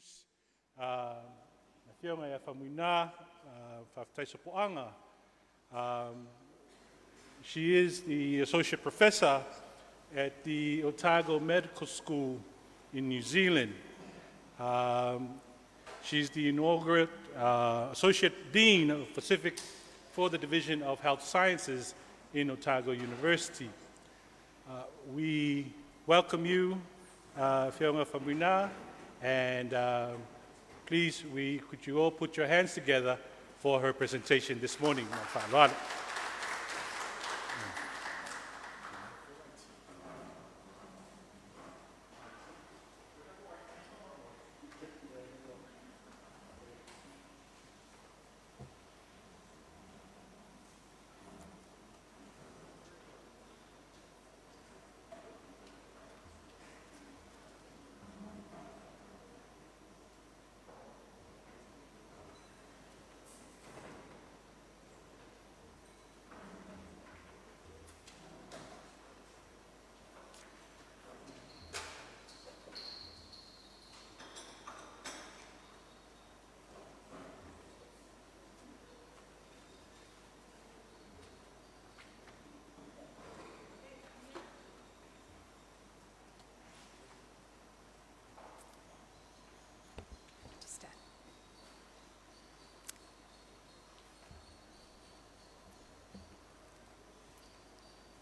introduce na whionga e whamuina, whawhtaisapoanga. She is the Associate Professor at the Otago Medical School in New Zealand. She's the inaugural Associate Dean of Pacific for the Division of Health Sciences in Otago University. We welcome you, Whionga Whamuina, and please, could you all put your hands together for her presentation this morning.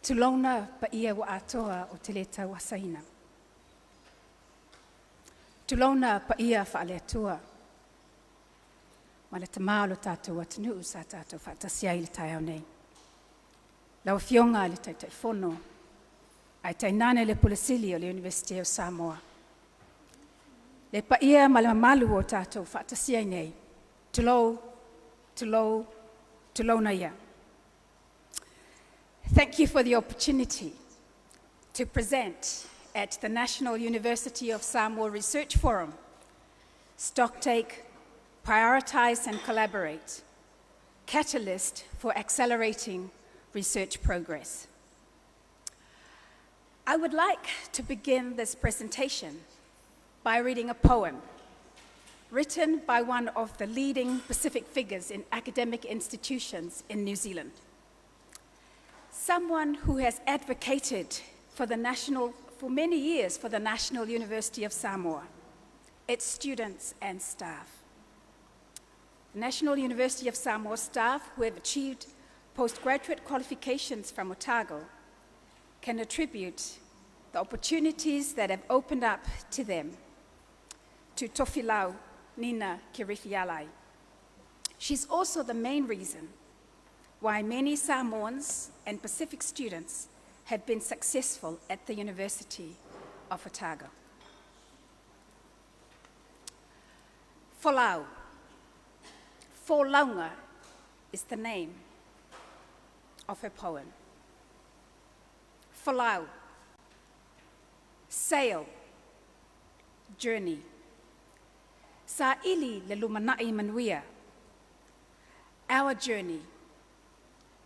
Tulona pa ia wa atoa o te leta wasaina. Tulona pa ia whaaleatua. Ma le tamalo tātou atinu sa tātou whaatasia i le tai au nei. Lau whionga le tai whono. Ai tainane le Pulasili o le University of Samoa. Le pa ia ma le mamalu o tātou whaatasia i nei. Tulona ia. Thank you for the opportunity to present at the National University of Samoa Research Forum, Stocktake, Prioritize and Collaborate, Catalyst for Accelerating Research Progress. I would like to begin this presentation by reading a poem written by one of the leading Pacific figures in academic institutions in New Zealand. Someone who has advocated for many years for the National University of Samoa, its students and staff. The National University of Samoa staff who have achieved postgraduate qualifications from Otago can attribute the opportunities that have opened up to them to Tofilau Nina Kirifialai. She's also the main reason why many Samoans and Pacific students have been successful at the University of Otago. Folau. Folaunga is the name of her poem. Folau. Sail. Journey. Sa ili le lumanai manuia. Our journey.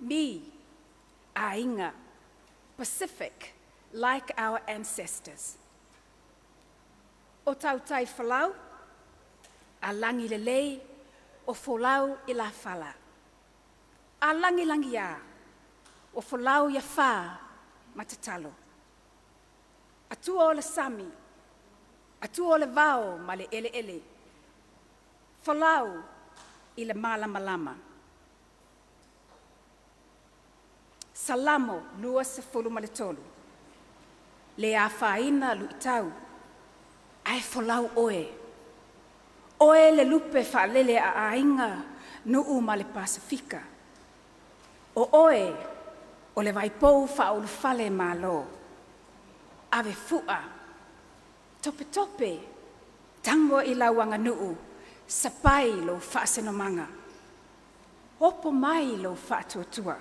Me, Ainga, Pacific, like our ancestors. O tautai whalau, a langi lelei, o whalau i la whala. A langi langi a, o whalau ia wha matatalo. Atua o le sami, atua o le vao ma le ele ele. Whalau i le malama lama. Salamo lua se fulu maletolu. Le a whaina lu itau. Ai whalau oe. Oe le lupe whaalele a ainga nuu ma le Pasifika. O oe o le vaipou whaulu whale malo. Ave fua. Tope tope. Tango i lauanga nuu. Sapai lo whaasenomanga. Hopo mai lo whaatuatua.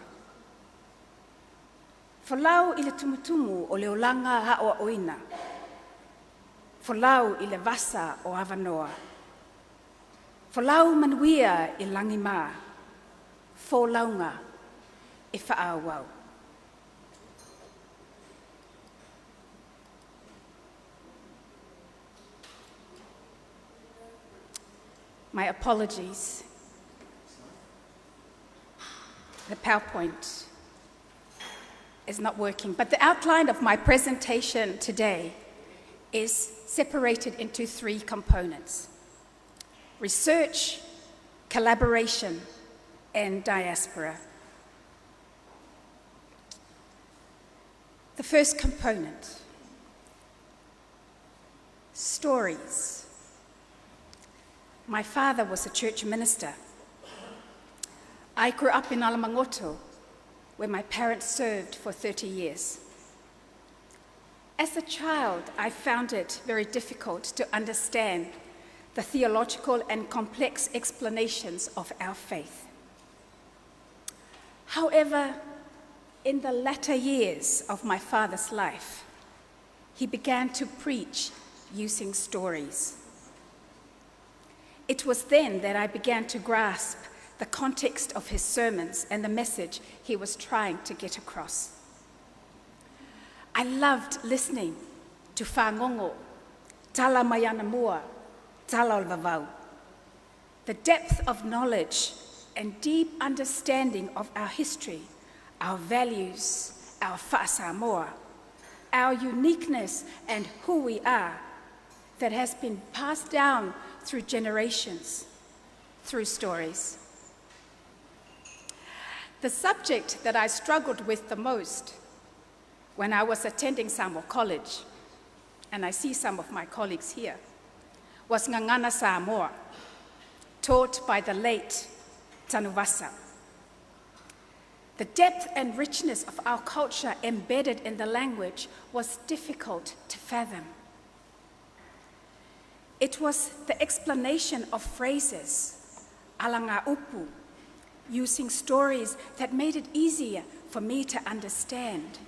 Whalau i le tumutumu o le olanga hao oina. Whalau i le vasa o Avanoa. Whalau manuia i langima. Wholaunga i whaawau. My apologies. The PowerPoint is not working, but the outline of my presentation today is separated into 3 components: research, collaboration, and diaspora. The first component, stories. My father was a church minister. I grew up in Alamangoto, where my parents served for 30 years. As a child, I found it very difficult to understand the theological and complex explanations of our faith. However, in the latter years of my father's life, he began to preach using stories. It was then that I began to grasp the context of his sermons and the message he was trying to get across. I loved listening to Whangongo, Tala Mayana Mua, Tala Vavau. The depth of knowledge and deep understanding of our history, our values, our whaasamoa, our uniqueness and who we are, that has been passed down through generations, through stories. The subject that I struggled with the most when I was attending Samoa College, and I see some of my colleagues here, was Ngangana Samoa, taught by the late Tanuvasa. The depth and richness of our culture embedded in the language was difficult to fathom. It was the explanation of phrases, alanga upu, using stories that made it easier for me to understand.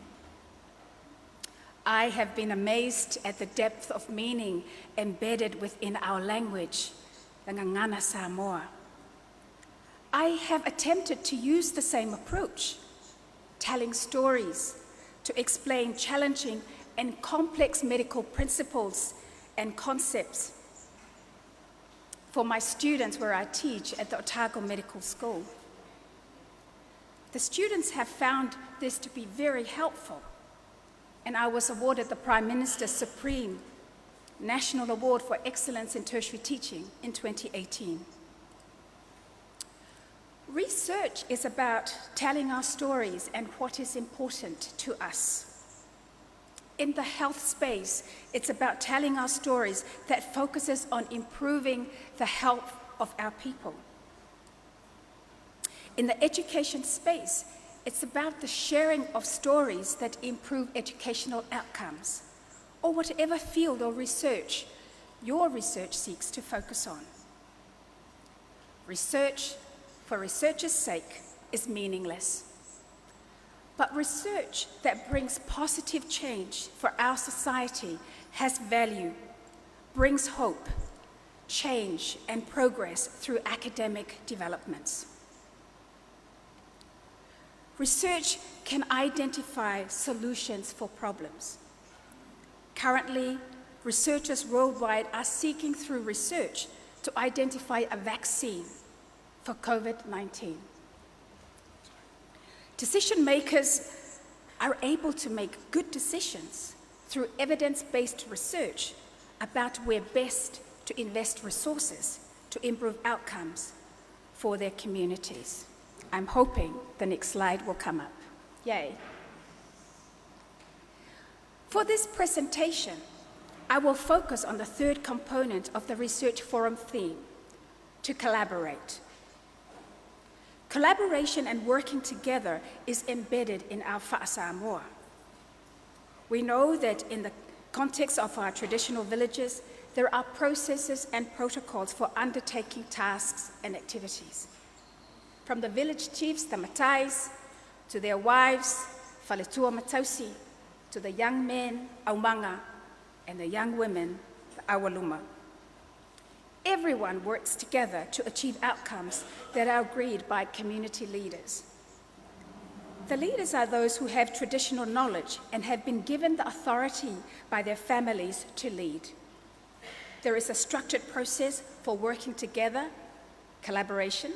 I have been amazed at the depth of meaning embedded within our language, the Ngangana Samoa. I have attempted to use the same approach, telling stories to explain challenging and complex medical principles and concepts for my students where I teach at the Otago Medical School. The students have found this to be very helpful, and I was awarded the Prime Minister's Supreme National Award for Excellence in Tertiary Teaching in 2018. Research is about telling our stories and what is important to us. In the health space, it's about telling our stories that focuses on improving the health of our people. In the education space, it's about the sharing of stories that improve educational outcomes, or whatever field or research your research seeks to focus on. Research for research's sake is meaningless. But research that brings positive change for our society has value, brings hope, change, and progress through academic developments. Research can identify solutions for problems. Currently, researchers worldwide are seeking through research to identify a vaccine for COVID-19. Decision makers are able to make good decisions through evidence-based research about where best to invest resources to improve outcomes for their communities. I'm hoping the next slide will come up. Yay. For this presentation, I will focus on the third component of the Research Forum theme, to collaborate. Collaboration and working together is embedded in our whaasamoa. We know that in the context of our traditional villages, there are processes and protocols for undertaking tasks and activities. From the village chiefs, the matais, to their wives, whaletua matausi, to the young men, aumanga, and the young women, the awaluma. Everyone works together to achieve outcomes that are agreed by community leaders. The leaders are those who have traditional knowledge and have been given the authority by their families to lead. There is a structured process for working together collaboration,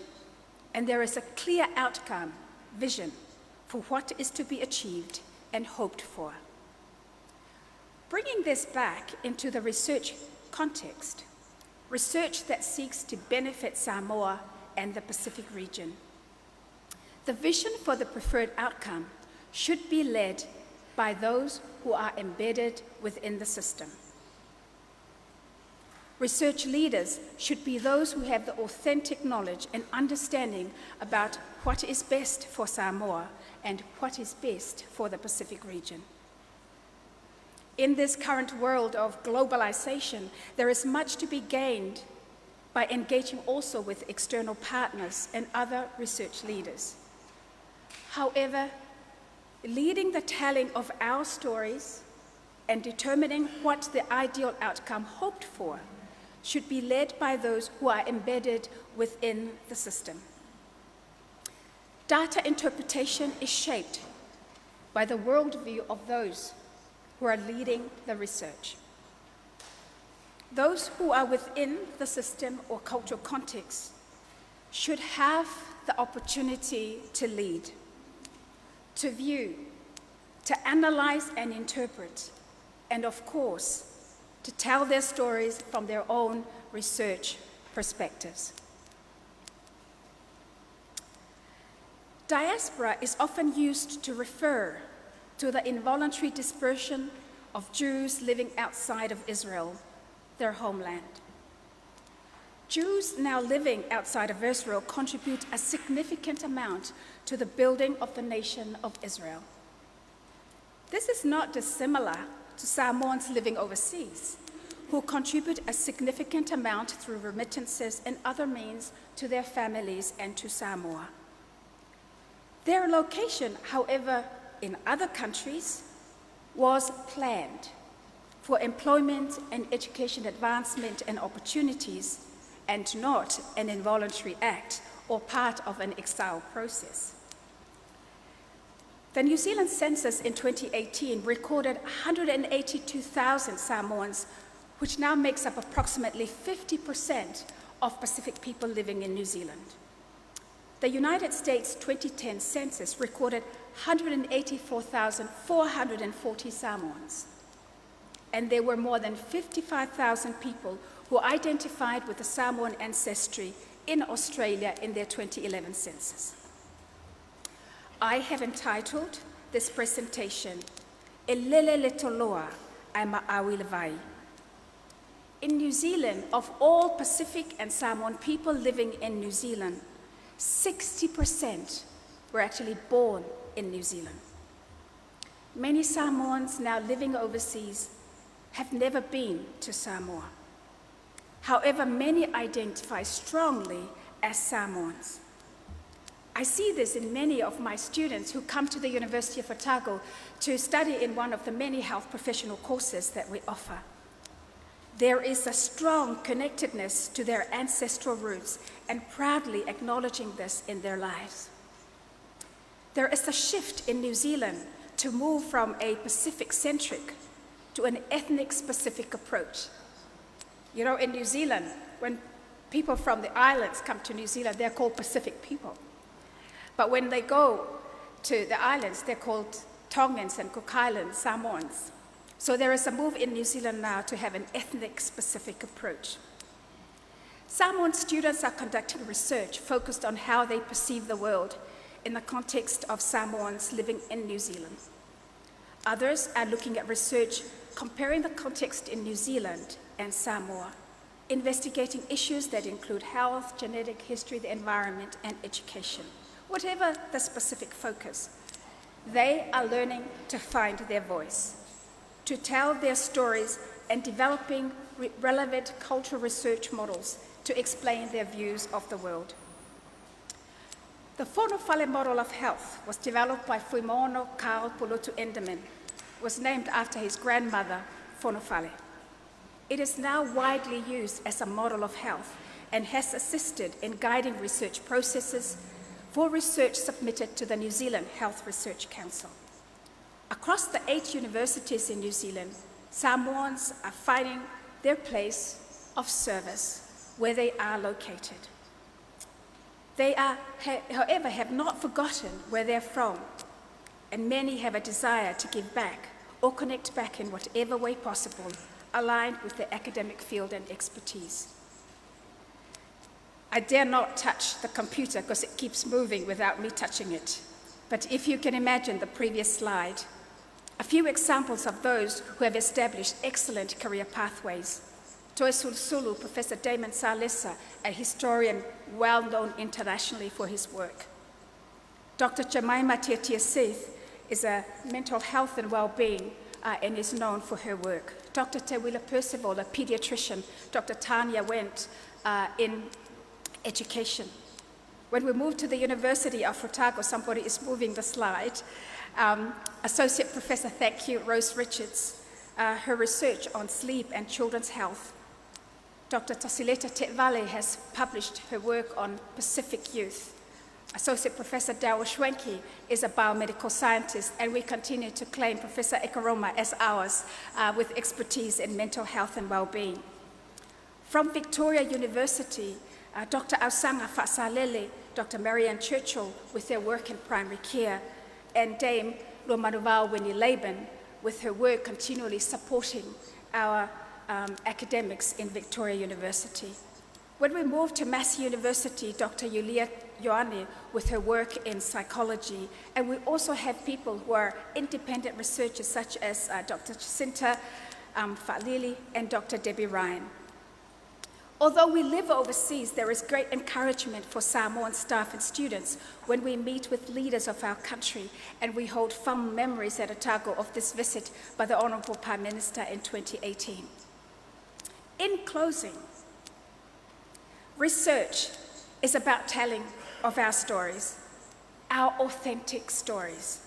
and there is a clear outcome, vision, for what is to be achieved and hoped for. Bringing this back into the research context, research that seeks to benefit Samoa and the Pacific region. The vision for the preferred outcome should be led by those who are embedded within the system. Research leaders should be those who have the authentic knowledge and understanding about what is best for Samoa and what is best for the Pacific region. In this current world of globalization, there is much to be gained by engaging also with external partners and other research leaders. However, leading the telling of our stories and determining what the ideal outcome hoped for should be led by those who are embedded within the system. Data interpretation is shaped by the worldview of those who are leading the research. Those who are within the system or cultural context should have the opportunity to lead, to view, to analyze and interpret, and of course, to tell their stories from their own research perspectives. Diaspora is often used to refer to the involuntary dispersion of Jews living outside of Israel, their homeland. Jews now living outside of Israel contribute a significant amount to the building of the nation of Israel. This is not dissimilar to Samoans living overseas, who contribute a significant amount through remittances and other means to their families and to Samoa. Their location, however, in other countries was planned for employment and education advancement and opportunities, and not an involuntary act or part of an exile process. The New Zealand census in 2018 recorded 182,000 Samoans, which now makes up approximately 50% of Pacific people living in New Zealand. The United States 2010 census recorded 184,440 Samoans, and there were more than 55,000 people who identified with the Samoan ancestry in Australia in their 2011 census. I have entitled this presentation, E Lele Le Toloa Ai Ma'awi Le Vai. In New Zealand, of all Pacific and Samoan people living in New Zealand, 60% were actually born in New Zealand. Many Samoans now living overseas have never been to Samoa. However, many identify strongly as Samoans. I see this in many of my students who come to the University of Otago to study in one of the many health professional courses that we offer. There is a strong connectedness to their ancestral roots and proudly acknowledging this in their lives. There is a shift in New Zealand to move from a Pacific-centric to an ethnic-specific approach. You know, in New Zealand, when people from the islands come to New Zealand, they're called Pacific people. But when they go to the islands, they're called Tongans and Cook Island Samoans. So there is a move in New Zealand now to have an ethnic-specific approach. Samoan students are conducting research focused on how they perceive the world in the context of Samoans living in New Zealand. Others are looking at research comparing the context in New Zealand and Samoa, investigating issues that include health, genetic history, the environment, and education. Whatever the specific focus, they are learning to find their voice, to tell their stories, and developing relevant cultural research models to explain their views of the world. The Whanawhale model of health was developed by Fuimono Karl Pulutu Enderman, was named after his grandmother, Whanawhale. It is now widely used as a model of health and has assisted in guiding research processes for research submitted to the New Zealand Health Research Council. Across the 8 universities in New Zealand, Samoans are finding their place of service where they are located. They are, however, have not forgotten where they're from, and many have a desire to give back or connect back in whatever way possible, aligned with their academic field and expertise. I dare not touch the computer because it keeps moving without me touching it. But if you can imagine the previous slide, a few examples of those who have established excellent career pathways. Toi Sulu, Professor Damon Salesa, a historian well-known internationally for his work. Dr. Jemima Tiatia Seth is a mental health and well-being and is known for her work. Dr. Tewila Percival, a pediatrician. Dr. Tanya Wendt in education. When we moved to the University of Otago, somebody is moving the slide, Associate Professor, thank you, Rose Richards, her research on sleep and children's health. Dr. Tasileta Tetvale has published her work on Pacific youth. Associate Professor Dawa Schwenke is a biomedical scientist, and we continue to claim Professor Ekaroma as ours with expertise in mental health and well-being. From Victoria University, Dr. Ausanga Fasalele, Dr. Marianne Churchill with their work in primary care, and Dame Lomanuval Winnie Laban with her work continually supporting our academics in Victoria University. When we moved to Massey University, Dr. Yulia Ioane with her work in psychology, and we also have people who are independent researchers such as Dr. Jacinta Fa'alili and Dr. Debbie Ryan. Although we live overseas, there is great encouragement for Samoan staff and students when we meet with leaders of our country, and we hold fond memories at Otago of this visit by the Honourable Prime Minister in 2018. In closing, research is about telling of our stories, our authentic stories.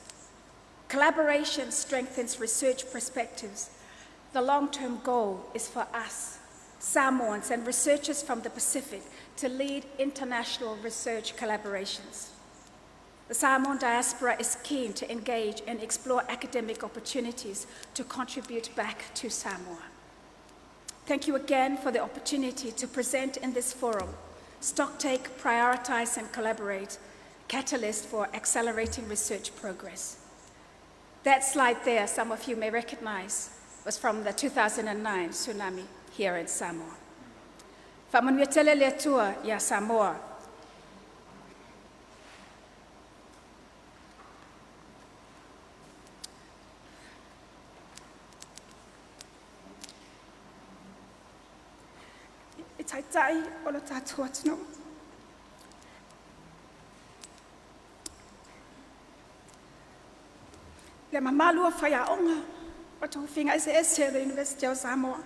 Collaboration strengthens research perspectives. The long-term goal is for us, Samoans and researchers from the Pacific, to lead international research collaborations. The Samoan diaspora is keen to engage and explore academic opportunities to contribute back to Samoa. Thank you again for the opportunity to present in this forum. Stocktake, prioritize and collaborate, catalyst for accelerating research progress. That slide there, some of you may recognize, was from the 2009 tsunami here in Samoa. Whamanuetele le atua ia Samoa. I taitai o lo tātou atino. Le mamalua whaiaonga o tō whinga ese the University of Samoa.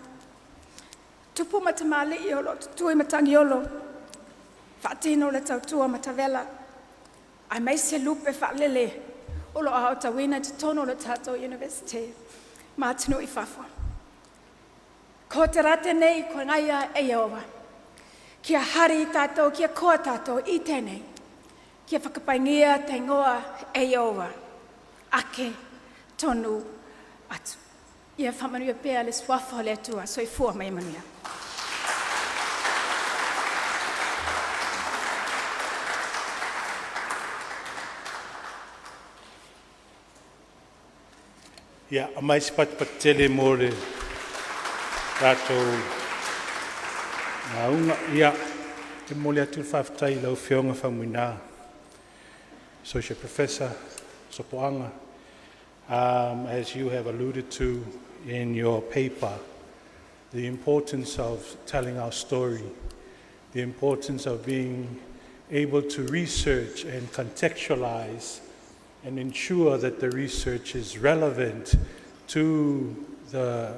Tupu matamali I olo, tutui matangi olo. Whaatino le tautua matavela. Ai mai se lupe whaalele. Olo a tawina te tono le tātou University. Mātino I whawha. Ko te rate nei ko ngaia e Iowa. Kia hari tātou, kia koa tātou I tēnei. Kia whakapaingia te ngoa e Iowa. Ake tonu atu. Ia whamanuia pēr le swafo le atua, so I fua mai manuia. Ia, a mai sipatele mo le tātou ngā unga ia te mole atu whawhatai lau whionga whamuina. Associate Professor Sopoanga, as you have alluded to in your paper, the importance of telling our story, the importance of being able to research and contextualize and ensure that the research is relevant to the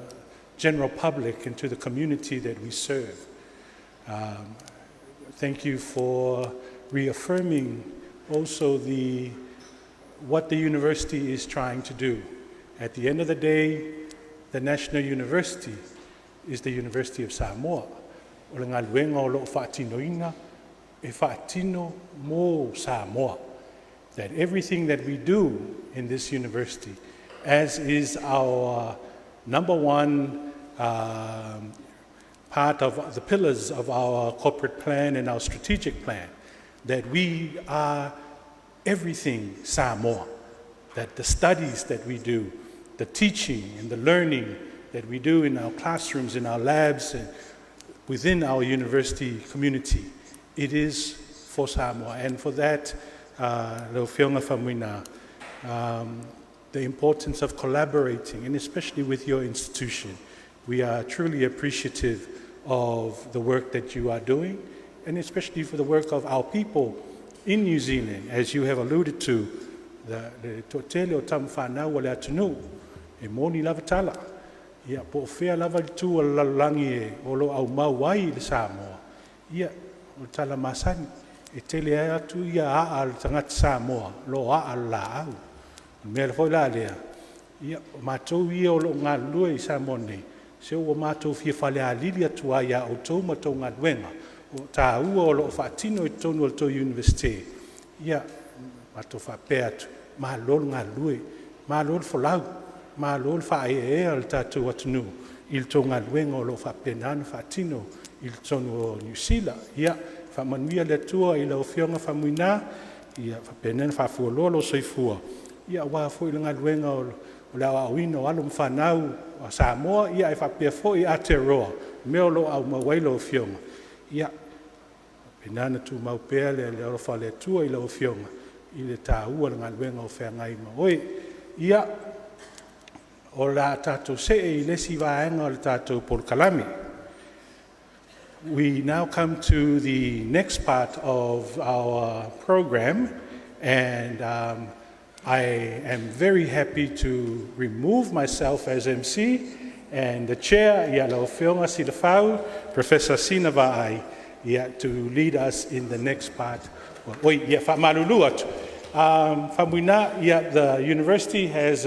general public and to the community that we serve. Thank you for reaffirming also what the university is trying to do. At the end of the day, the National University is the University of Samoa. O le ngā luenga o loo whaatinoina, e whaatino mō Samoa. That everything that we do in this university, as is our number one part of the pillars of our corporate plan and our strategic plan, that we are everything Samoa, that the studies that we do, the teaching and the learning that we do in our classrooms, in our labs, and within our university community, it is for Samoa. And for that, Leo Whionga Whamuina, the importance of collaborating, and especially with your institution. We are truly appreciative of the work that you are doing, and especially for the work of our people in New Zealand, as you have alluded to, the tōtele o tamu whanau o le atunu, e moni lava tala. Ia po whea lava tu o lalangi e o lo au mauai le Samoa. Ia o tala masani, e tele ai atu ia a al tangata Samoa, lo a al la au. Mea le foi la lea. Ia o mātou ia o lo ngā lua i Samoa nei. Se o mātou fia whale a lili atu a ia o tau mātou ngā luenga. O tā ua o lo whaatino i tonu o tau universite. Ia mātou whapea atu. Mā lolo ngā lue. Mā lolo whalau. Mā lolo whae al tātou atunu. Il tau ngā luenga o lo whapenana whaatino. Il tonu o New Zealand. Ia whamanuia le tua i lau Whionga Whamuina. Ia whapenana whafualoa lo soifua. Ia wā fwoi ngā luenga o le awina o alo mwhanau o Samoa. Ia e whapea fwoi Aotearoa. Meo lo au mawailo o Whionga. Ia penana tu maupea le alo whale tua i lau Whionga. I le tāua ngā luenga o whengai maoi. Ia o la tātou se e lesi vaenga o le tātou Polkalami. We now come to the next part of our program, and I am very happy to remove myself as MC, and the chair, ia lau Whionga Silafau, Professor Sina Va'ai, to lead us in the next part. Oi, ia whamalulu atu. Whamuina, the university has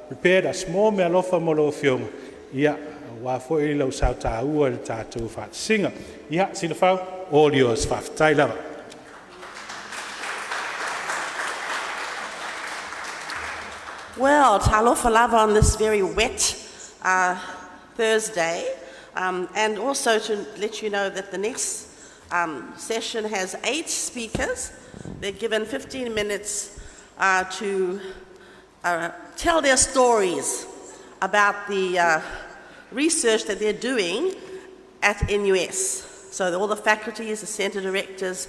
prepared a small mealofa molo Whionga. Ia, wā fwoi lau sau tāua le tātou whātinga. Ia, Silafau, all yours, whawhtai lava. Well, talofa lava on this very wet Thursday, and also to let you know that the next session has 8 speakers. They're given 15 minutes to tell their stories about the research that they're doing at NUS. So all the faculties, the centre directors,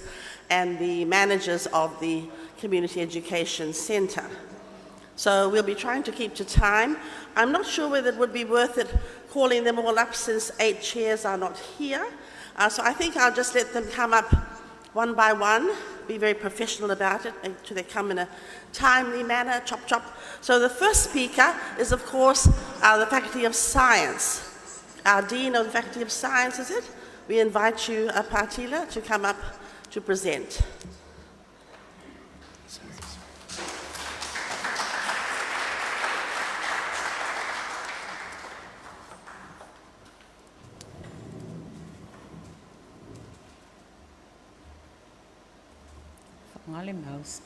and the managers of the Community Education Centre. So we'll be trying to keep to time. I'm not sure whether it would be worth it calling them all up since 8 chairs are not here. So I think I'll just let them come up one by one, be very professional about it, and they come in a timely manner, chop chop. So the first speaker is, of course, the Faculty of Science. Our Dean of the Faculty of Science, is it? We invite you, Partila, to come up to present. Mouse.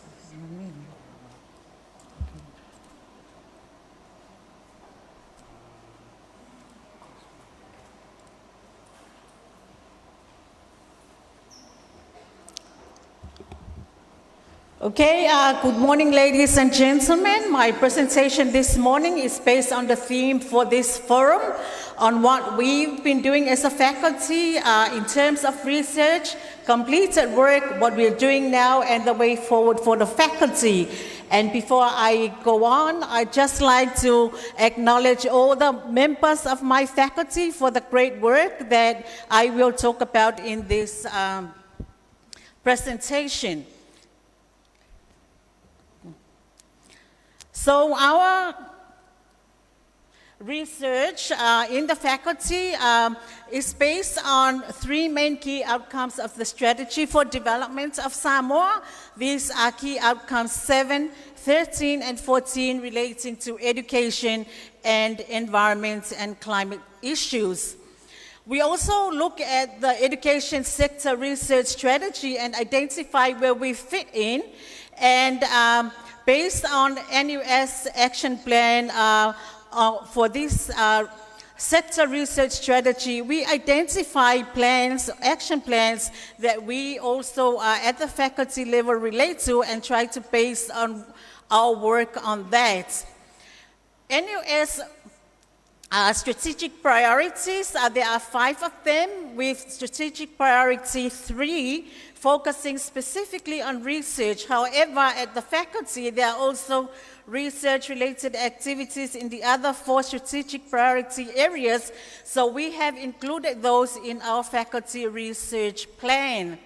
Okay, good morning, ladies and gentlemen. My presentation this morning is based on the theme for this forum on what we've been doing as a faculty in terms of research, completed work, what we're doing now, and the way forward for the faculty. And before I go on, I'd just like to acknowledge all the members of my faculty for the great work that I will talk about in this presentation. So our research in the faculty is based on 3 main key outcomes of the strategy for development of Samoa. These are key outcomes 7, 13, and 14 relating to education and environment and climate issues. We also look at the education sector research strategy and identify where we fit in, and based on NUS action plan for this sector research strategy, we identify plans, action plans that we also at the faculty level relate to and try to base on our work on that. NUS strategic priorities, there are 5 of them, with strategic priority 3 focusing specifically on research. However, at the faculty, there are also research-related activities in the other 4 strategic priority areas, so we have included those in our faculty research plan.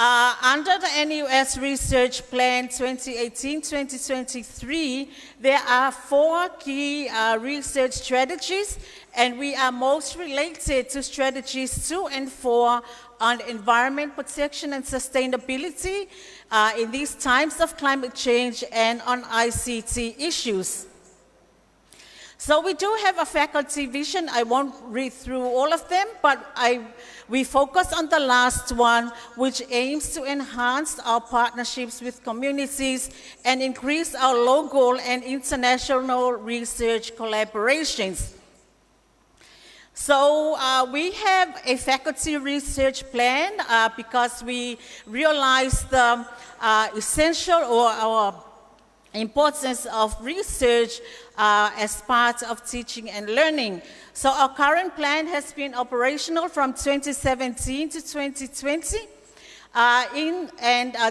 Under the NUS Research Plan 2018-2023, there are 4 key research strategies, and we are most related to strategies 2 and 4 on environment protection and sustainability in these times of climate change and on ICT issues. So we do have a faculty vision. I won't read through all of them, but we focus on the last one, which aims to enhance our partnerships with communities and increase our local and international research collaborations. So we have a faculty research plan because we realize the essential or our importance of research as part of teaching and learning. So our current plan has been operational from 2017 to 2020.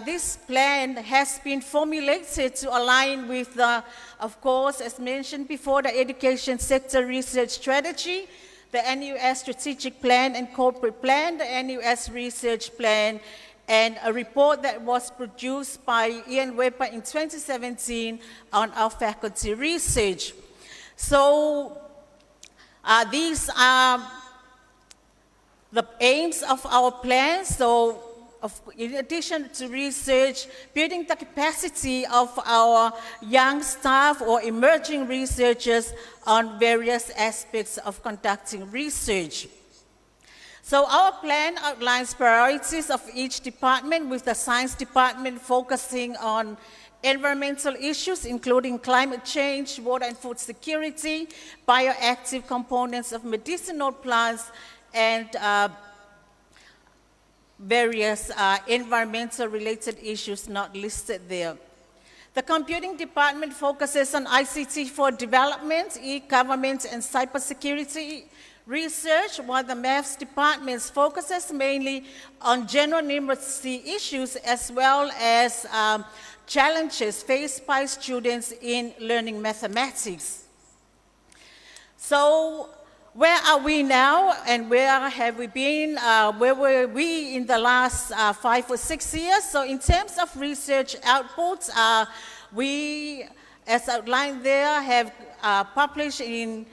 This plan has been formulated to align with the, of course, as mentioned before, the education sector research strategy, the NUS strategic plan and corporate plan, the NUS research plan, and a report that was produced by Ian Weber in 2017 on our faculty research. So these are the aims of our plan. So in addition to research, building the capacity of our young staff or emerging researchers on various aspects of conducting research. So our plan outlines priorities of each department, with the science department focusing on environmental issues, including climate change, water and food security, bioactive components of medicinal plants, and various environmental related issues not listed there. The computing department focuses on ICT for development, e-government, and cybersecurity research, while the maths department focuses mainly on general numeracy issues as well as challenges faced by students in learning mathematics. So where are we now and where have we been? Where were we in the last 5 or 6 years? So in terms of research outputs, we, as outlined there, have published in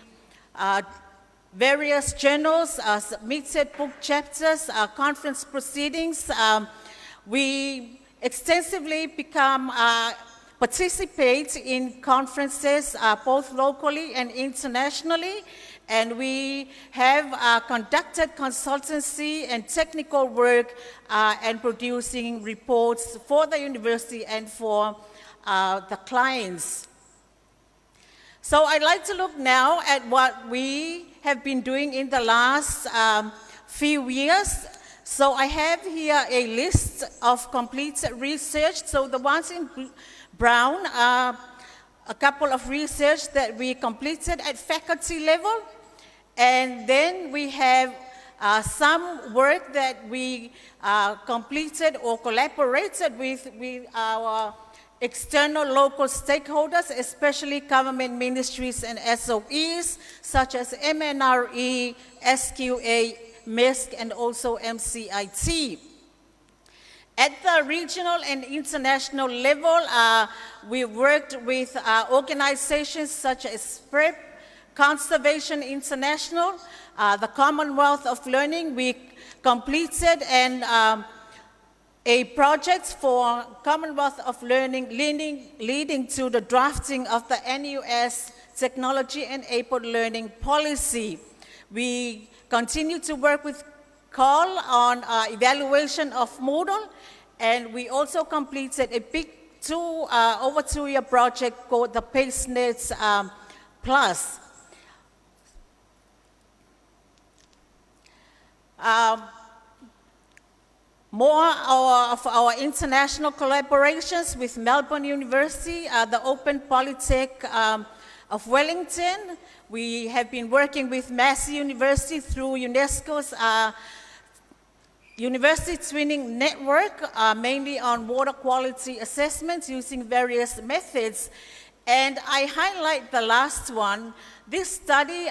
various journals, submitted book chapters, conference proceedings. We extensively participate in conferences both locally and internationally, and we have conducted consultancy and technical work and producing reports for the university and for the clients. So I'd like to look now at what we have been doing in the last few years. So I have here a list of completed research. So the ones in brown are a couple of research that we completed at faculty level. And then we have some work that we completed or collaborated with our external local stakeholders, especially government ministries and SOEs, such as MNRE, SQA, MESC, and also MCIT. At the regional and international level, we worked with organizations such as PREP, Conservation International, the Commonwealth of Learning. We completed a project for Commonwealth of Learning leading to the drafting of the NUS Technology-Enabled Learning Policy. We continue to work with COL on evaluation of Moodle, and we also completed a big over 2-year project called the PaceNet Plus. More of our international collaborations with Melbourne University, the Open Polytech of Wellington. We have been working with Massey University through UNESCO's University Twinning Network, mainly on water quality assessments using various methods. And I highlight the last one. This study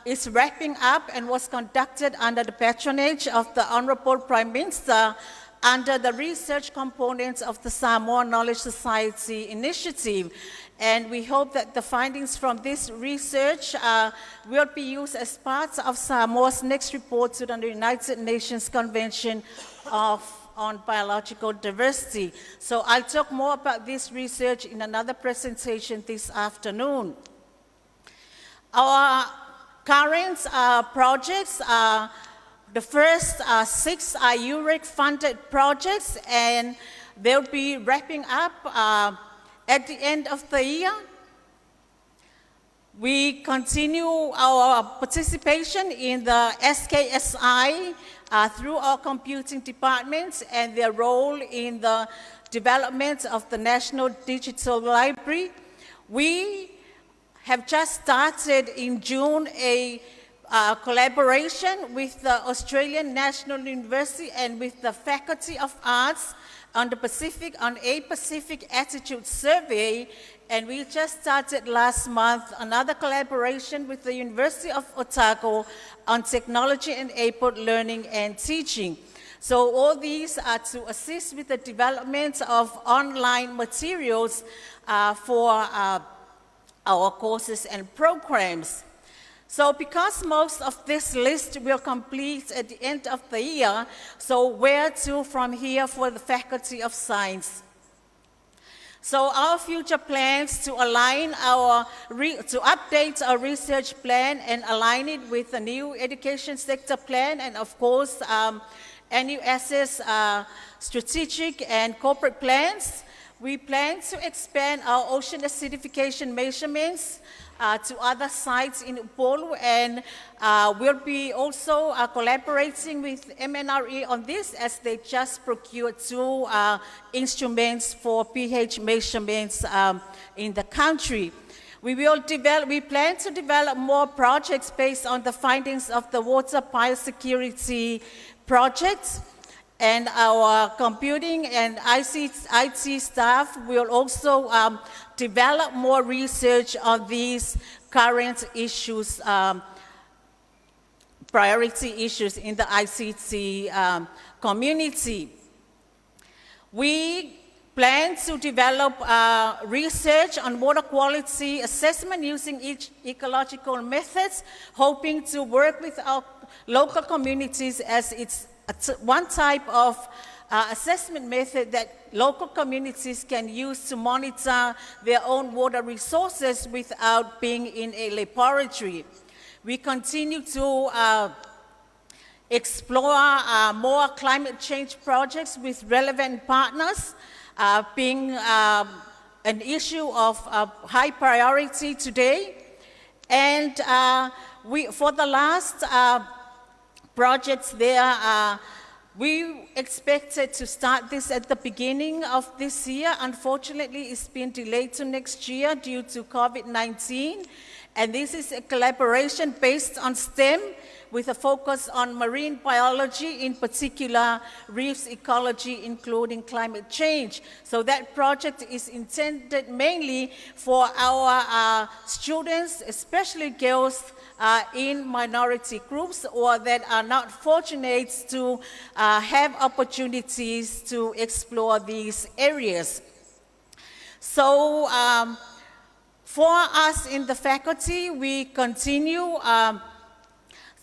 is wrapping up and was conducted under the patronage of the Honorable Prime Minister under the research components of the Samoa Knowledge Society initiative. And we hope that the findings from this research will be used as part of Samoa's next report to the United Nations Convention on Biological Diversity. So I'll talk more about this research in another presentation this afternoon. Our current projects are, the first 6 are UREC-funded projects, and they'll be wrapping up at the end of the year. We continue our participation in the SKSI through our computing departments and their role in the development of the National Digital Library. We have just started in June a collaboration with the Australian National University and with the Faculty of Arts on a Pacific Attitude Survey, and we just started last month another collaboration with the University of Otago on technology-enabled learning and teaching. So all these are to assist with the development of online materials for our courses and programs. So because most of this list will complete at the end of the year, so where to from here for the Faculty of Science? So our future plans to align to update our research plan and align it with the new education sector plan, and of course, NUS's strategic and corporate plans. We plan to expand our ocean acidification measurements to other sites in Upolu, and we'll be also collaborating with MNRE on this, as they just procured 2 instruments for pH measurements in the country. We plan to develop more projects based on the findings of the water biosecurity project, and our computing and IT staff will also develop more research on these current issues, priority issues in the ICT community. We plan to develop research on water quality assessment using ecological methods, hoping to work with our local communities, as it's one type of assessment method that local communities can use to monitor their own water resources without being in a laboratory. We continue to explore more climate change projects with relevant partners, being an issue of high priority today. And for the last projects there, we expected to start this at the beginning of this year. Unfortunately, it's been delayed to next year due to COVID-19. And this is a collaboration based on STEM with a focus on marine biology, in particular reefs ecology, including climate change. So that project is intended mainly for our students, especially girls in minority groups, or that are not fortunate to have opportunities to explore these areas. So for us in the faculty, we continue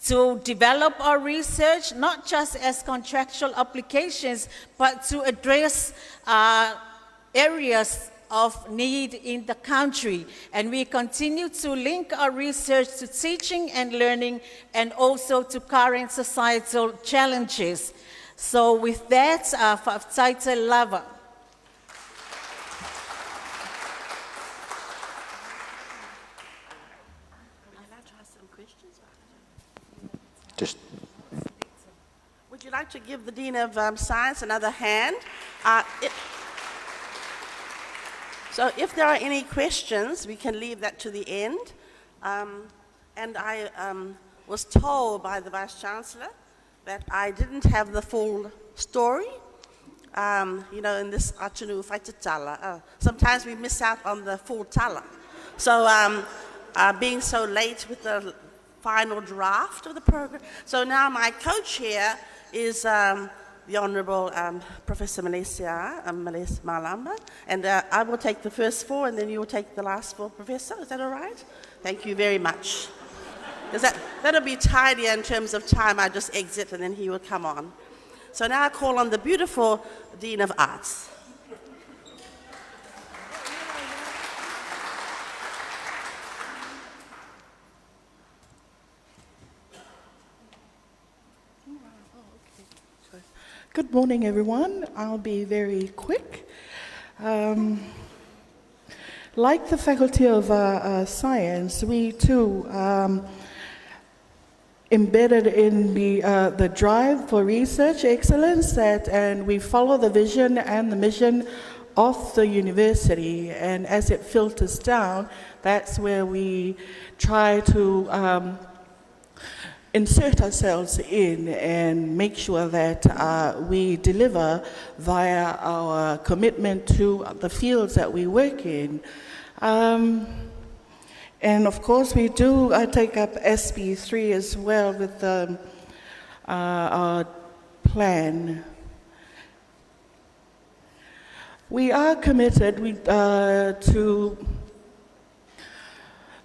to develop our research, not just as contractual applications, but to address areas of need in the country. And we continue to link our research to teaching and learning, and also to current societal challenges. So with that, title Lava. you like to give the Dean of Science another hand? So if there are any questions, we can leave that to the end. And I was told by the Vice-Chancellor that I didn't have the full story. You know, in this Atunu Whaitatala, sometimes we miss out on the full tala. So being so late with the final draft of the program. So now my co-chair is the Honourable Professor Malaysia Malamba, and I will take the first 4, and then you will take the last 4, Professor. Is that all right? Thank you very much. Because that'll be tidier in terms of time. I just exit, and then he will come on. So now I call on the beautiful Dean of Arts. Good morning, everyone. I'll be very quick. Like the Faculty of Science, we too embedded in the drive for research excellence, and we follow the vision and the mission of the university, and as it filters down, that's where we try to insert ourselves in and make sure that we deliver via our commitment to the fields that we work in. And of course, we do take up SB3 as well with our plan. We are committed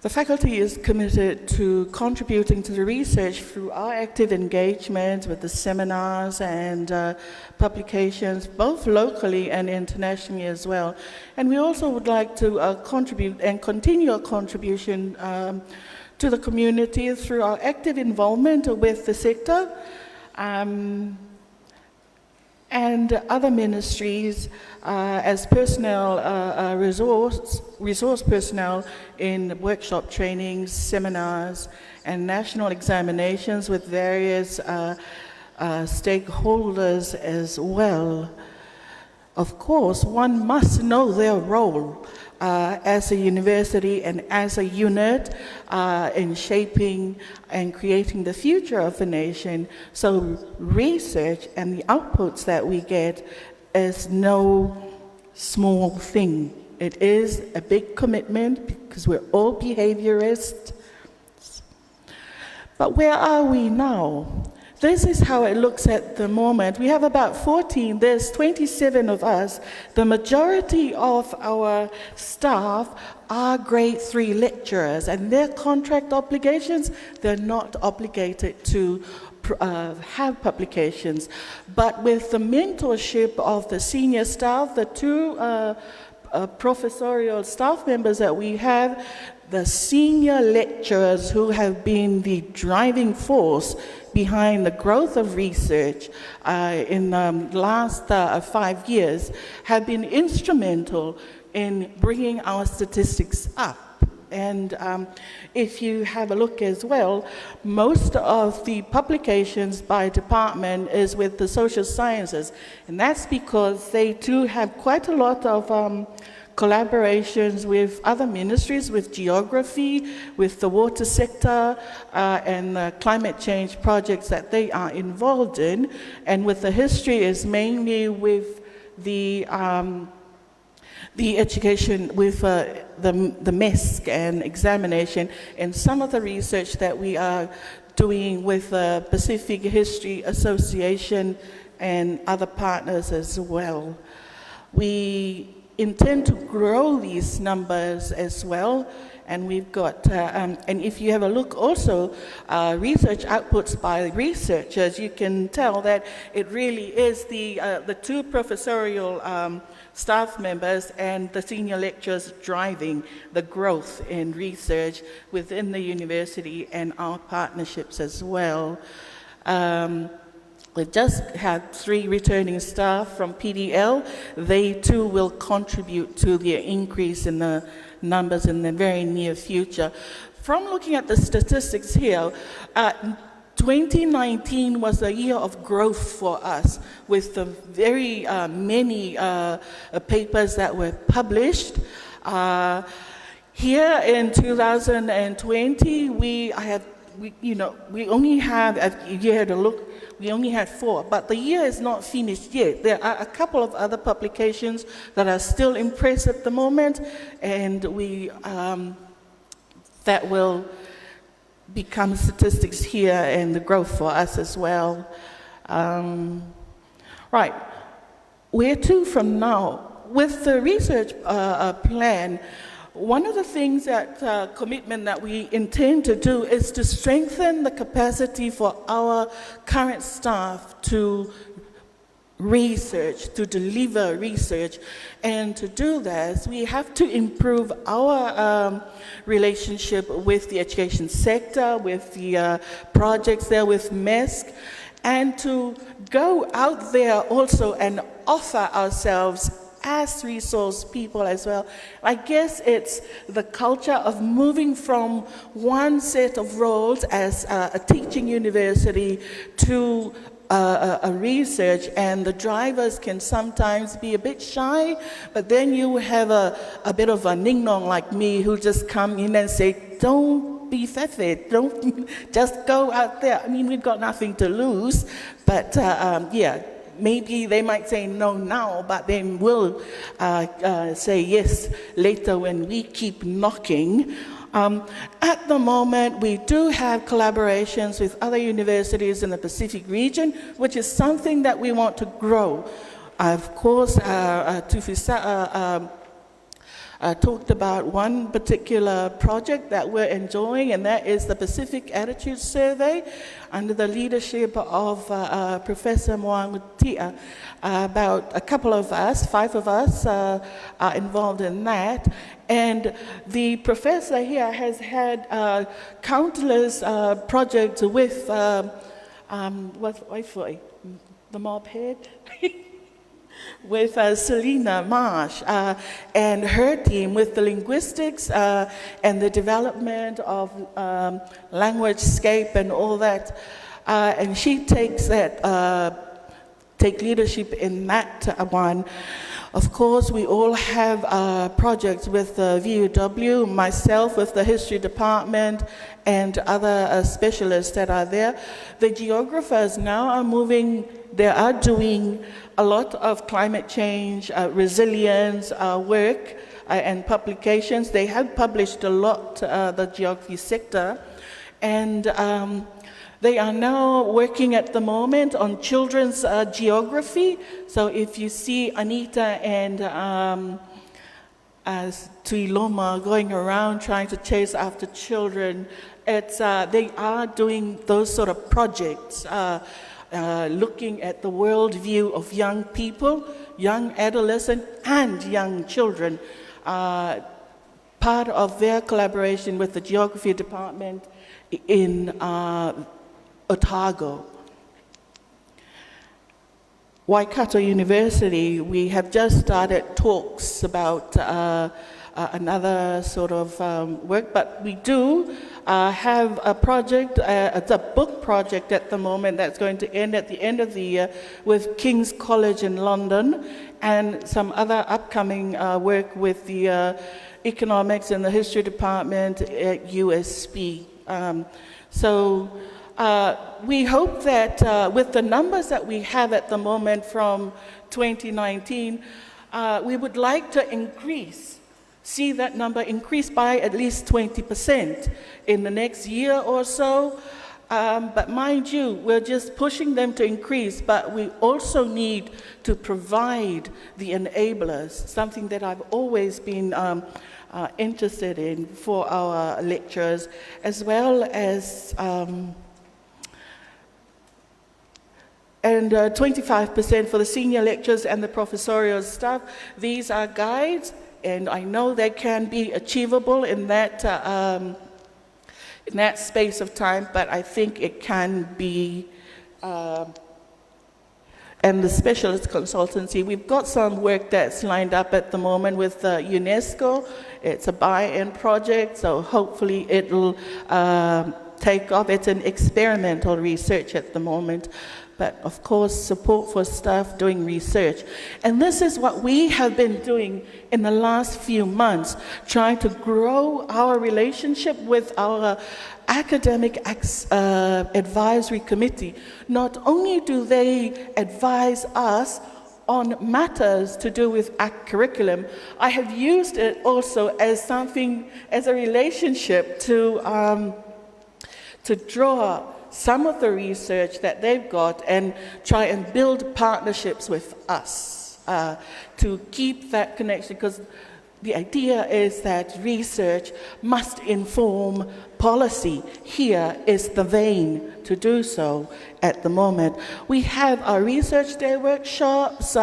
the faculty is committed to contributing to the research through our active engagement with the seminars and publications, both locally and internationally as well. And we also would like to contribute and continue our contribution to the community through our active involvement with the sector and other ministries as personnel, resource personnel in workshop trainings, seminars, and national examinations with various stakeholders as well. Of course, one must know their role as a university and as a unit in shaping and creating the future of the nation. So research and the outputs that we get is no small thing. It is a big commitment because we're all behaviorists. But where are we now? This is how it looks at the moment. We have about 14, there's 27 of us. The majority of our staff are grade 3 lecturers, and their contract obligations, they're not obligated to have publications. But with the mentorship of the senior staff, the 2 professorial staff members that we have, the senior lecturers who have been the driving force behind the growth of research in the last 5 years have been instrumental in bringing our statistics up. And if you have a look as well, most of the publications by department is with the social sciences, and that's because they too have quite a lot of collaborations with other ministries, with geography, with the water sector, and the climate change projects that they are involved in. And with the history is mainly with the education, with the MESC and examination, and some of the research that we are doing with the Pacific History Association and other partners as well. We intend to grow these numbers as well, and we've got, and if you have a look also, research outputs by researchers, you can tell that it really is the 2 professorial staff members and the senior lecturers driving the growth in research within the university and our partnerships as well. We've just had 3 returning staff from PDL. They too will contribute to the increase in the numbers in the very near future. From looking at the statistics here, 2019 was a year of growth for us with the very many papers that were published. Here in 2020, we only have, if you had a look, we only had 4, but the year is not finished yet. There are a couple of other publications that are still in press at the moment, and that will become statistics here and the growth for us as well. Right, where to from now? With the research plan, one of the things that commitment that we intend to do is to strengthen the capacity for our current staff to research, to deliver research. And to do that, we have to improve our relationship with the education sector, with the projects there, with MESC, and to go out there also and offer ourselves as resource people as well. I guess it's the culture of moving from one set of roles as a teaching university to a research, and the drivers can sometimes be a bit shy, but then you have a bit of a ning-nong like me who just come in and say, don't be fefe, don't just go out there. I mean, we've got nothing to lose, but maybe they might say no now, but they will say yes later when we keep knocking. At the moment, we do have collaborations with other universities in the Pacific region, which is something that we want to grow. Of course, Tufisa talked about one particular project that we're enjoying, and that is the Pacific Attitude Survey under the leadership of Professor Moangutia. About a couple of us, 5 of us, are involved in that. And the professor here has had countless projects with, the mob head? With Selena Marsh and her team with the linguistics and the development of languagescape and all that. And she takes take leadership in that one. Of course, we all have projects with the VUW, myself with the history department, and other specialists that are there. The geographers now are moving, they are doing a lot of climate change, resilience work and publications. They have published a lot, the geography sector, and they are now working at the moment on children's geography. So if you see Anita and Tuiloma going around trying to chase after children, they are doing those sort of projects, looking at the worldview of young people, young adolescents, and young children. Part of their collaboration with the geography department in Otago. Waikato University, we have just started talks about another sort of work, but we do have a project, it's a book project at the moment that's going to end at the end of the year with King's College in London, and some other upcoming work with the economics and the history department at USP. We hope that with the numbers that we have at the moment from 2019, we would like to see that number increase by at least 20% in the next year or so. But mind you, we're just pushing them to increase, but we also need to provide the enablers, something that I've always been interested in for our lecturers, as well as and 25% for the senior lecturers and the professorial staff. These are guides, and I know they can be achievable in that space of time, but I think it can be, and the specialist consultancy, we've got some work that's lined up at the moment with UNESCO. It's a buy-in project, so hopefully it'll take off. It's an experimental research at the moment, but of course support for staff doing research. And this is what we have been doing in the last few months, trying to grow our relationship with our academic advisory committee. Not only do they advise us on matters to do with curriculum, I have used it also as something, as a relationship to draw some of the research that they've got and try and build partnerships with us to keep that connection, because the idea is that research must inform policy. Here is the vein to do so at the moment. We have our Research Day workshops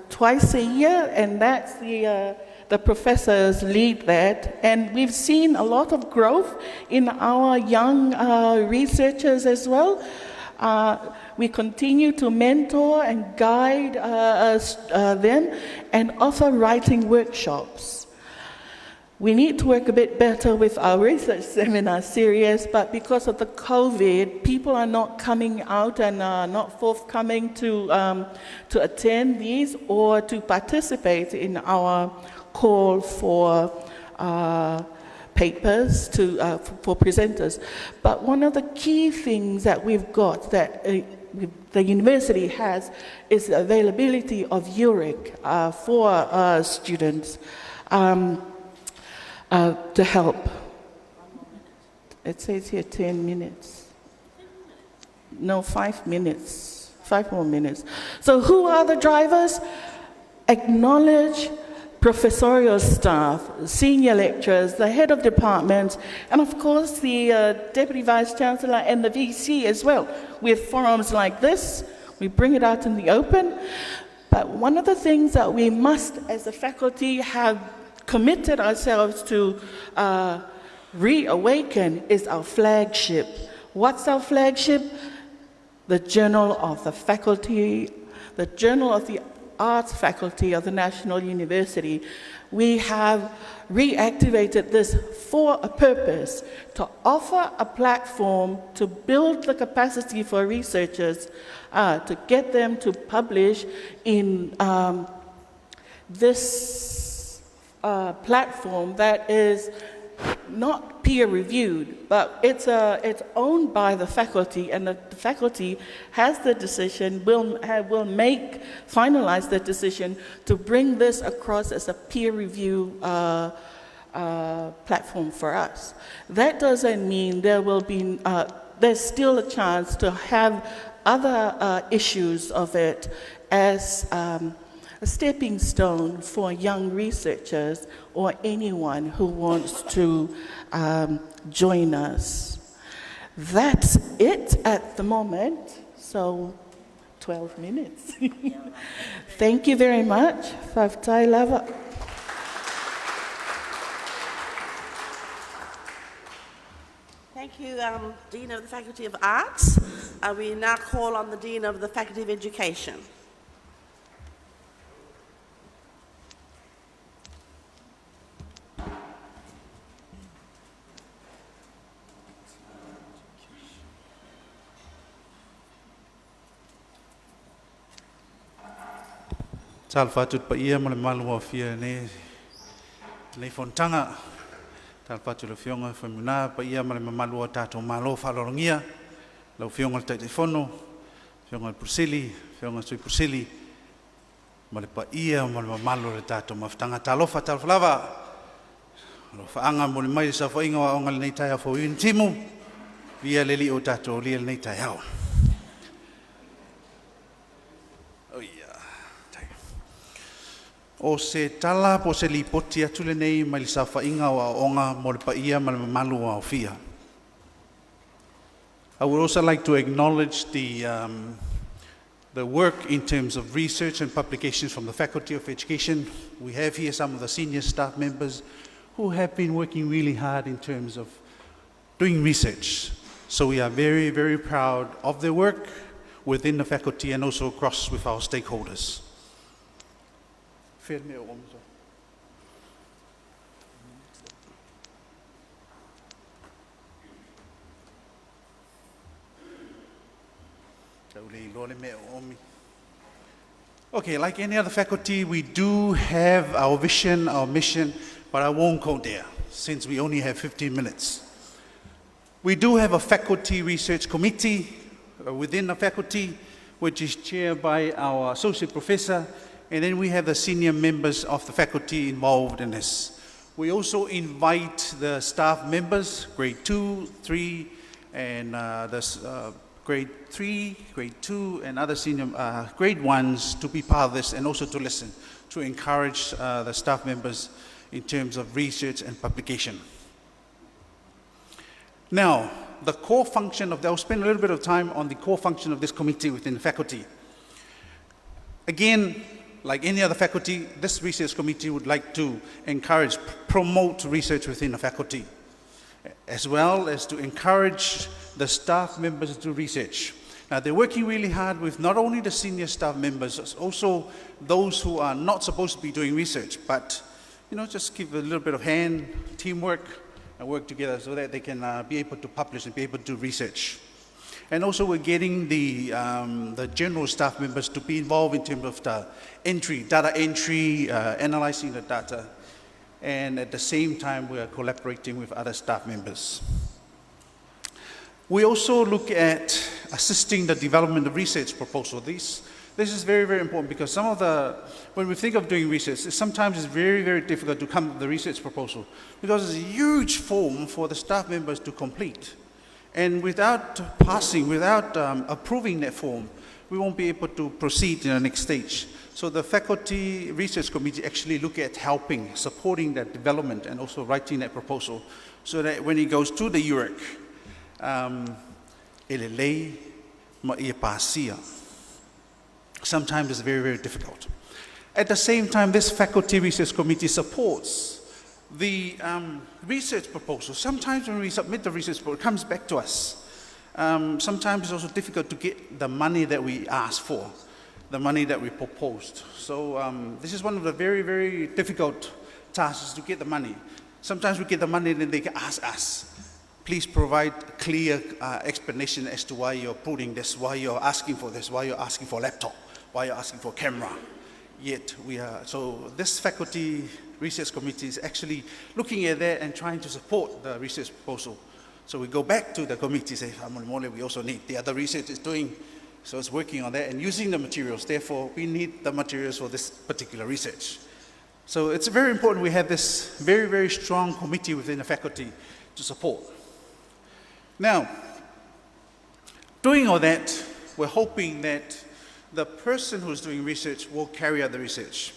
twice a year, and that's the professors lead that. And we've seen a lot of growth in our young researchers as well. We continue to mentor and guide them and offer writing workshops. We need to work a bit better with our research seminar series, but because of the COVID, people are not coming out and are not forthcoming to attend these or to participate in our call for papers for presenters. But one of the key things that we've got that the university has is the availability of URIC for students to help. It says here 10 minutes. No, 5 minutes. 5 more minutes. So who are the drivers? Acknowledge professorial staff, senior lecturers, the head of departments, and of course the Deputy Vice-Chancellor and the VC as well. With forums like this, we bring it out in the open. But one of the things that we must, as a faculty, have committed ourselves to reawaken is our flagship. What's our flagship? The Journal of the Faculty, the Journal of the Arts Faculty of the National University. We have reactivated this for a purpose, to offer a platform to build the capacity for researchers, to get them to publish in this platform that is not peer-reviewed, but it's owned by the faculty, and the faculty has the decision, will finalize the decision to bring this across as a peer-review platform for us. That doesn't mean there will be, there's still a chance to have other issues of it as a stepping stone for young researchers or anyone who wants to join us. That's it at the moment, so 12 minutes. Thank you very much. Whaftai lava. Thank you, Dean of the Faculty of Arts. We now call on the Dean of the Faculty of Education. Tal fatut pa ia mo le malua fia nei fontanga. Tal fatu le fionga famuna pa ia mo le malua tato malo falongia. Lau fionga te telefono, fionga Priscili, fionga sui Priscili. Mo le pa ia mo le malo le tato maftanga talofa talflava. Lo faanga mo le mai sa fainga wa onga nei tai fo intimu. Via leli o tato li nei tai hao. O se tala po se lipoti atu le nei mai le sawhainga o aonga mo le paia ma le mamalu o fia. I would also like to acknowledge the work in terms of research and publications from the Faculty of Education. We have here some of the senior staff members who have been working really hard in terms of doing research. So we are very, very proud of their work within the faculty and also across with our stakeholders. Okay, like any other faculty, we do have our vision, our mission, but I won't go there since we only have 15 minutes. We do have a faculty research committee within the faculty, which is chaired by our associate professor, and then we have the senior members of the faculty involved in this. We also invite the staff members, grade 2, 3, and grade 3, grade 2, and other senior grade 1s to be part of this and also to listen, to encourage the staff members in terms of research and publication. Now, the core function of I'll spend a little bit of time on the core function of this committee within the faculty. Again, like any other faculty, this research committee would like to encourage, promote research within the faculty, as well as to encourage the staff members to do research. Now, they're working really hard with not only the senior staff members, also those who are not supposed to be doing research, but, you know, just give a little bit of hand, teamwork, and work together so that they can be able to publish and be able to do research. And also we're getting the general staff members to be involved in terms of the data entry, analyzing the data, and at the same time we are collaborating with other staff members. We also look at assisting the development of research proposals. This is very, very important because when we think of doing research, sometimes it's very, very difficult to come up with the research proposal because it's a huge form for the staff members to complete. And without approving that form, we won't be able to proceed in the next stage. So the Faculty Research Committee actually look at helping, supporting that development and also writing that proposal so that when it goes to the UREC, sometimes it's very, very difficult. At the same time, this Faculty Research Committee supports the research proposal. Sometimes when we submit the research proposal, it comes back to us. Sometimes it's also difficult to get the money that we asked for, the money that we proposed. So this is one of the very, very difficult tasks to get the money. Sometimes we get the money and then they can ask us, please provide clear explanation as to why you're putting this, why you're asking for this, why you're asking for a laptop, why you're asking for a camera. Yet so this Faculty Research Committee is actually looking at that and trying to support the research proposal. So we go back to the committee and say, we also need the other research is doing, so it's working on that and using the materials. Therefore, we need the materials for this particular research. So it's very important we have this very, very strong committee within the faculty to support. Now, doing all that, we're hoping that the person who's doing research will carry out the research.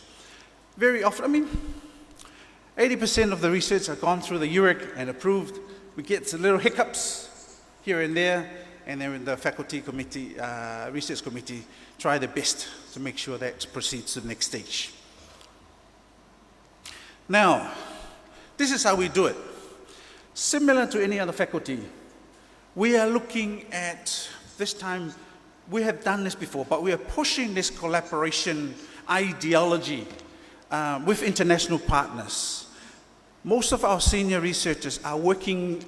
Very often, 80% of the research have gone through the UREC and approved. We get some little hiccups here and there, and then the faculty committee, research committee, try their best to make sure that proceeds to the next stage. Now, this is how we do it. Similar to any other faculty, we are looking at, this time, we have done this before, but we are pushing this collaboration ideology with international partners. Most of our senior researchers are working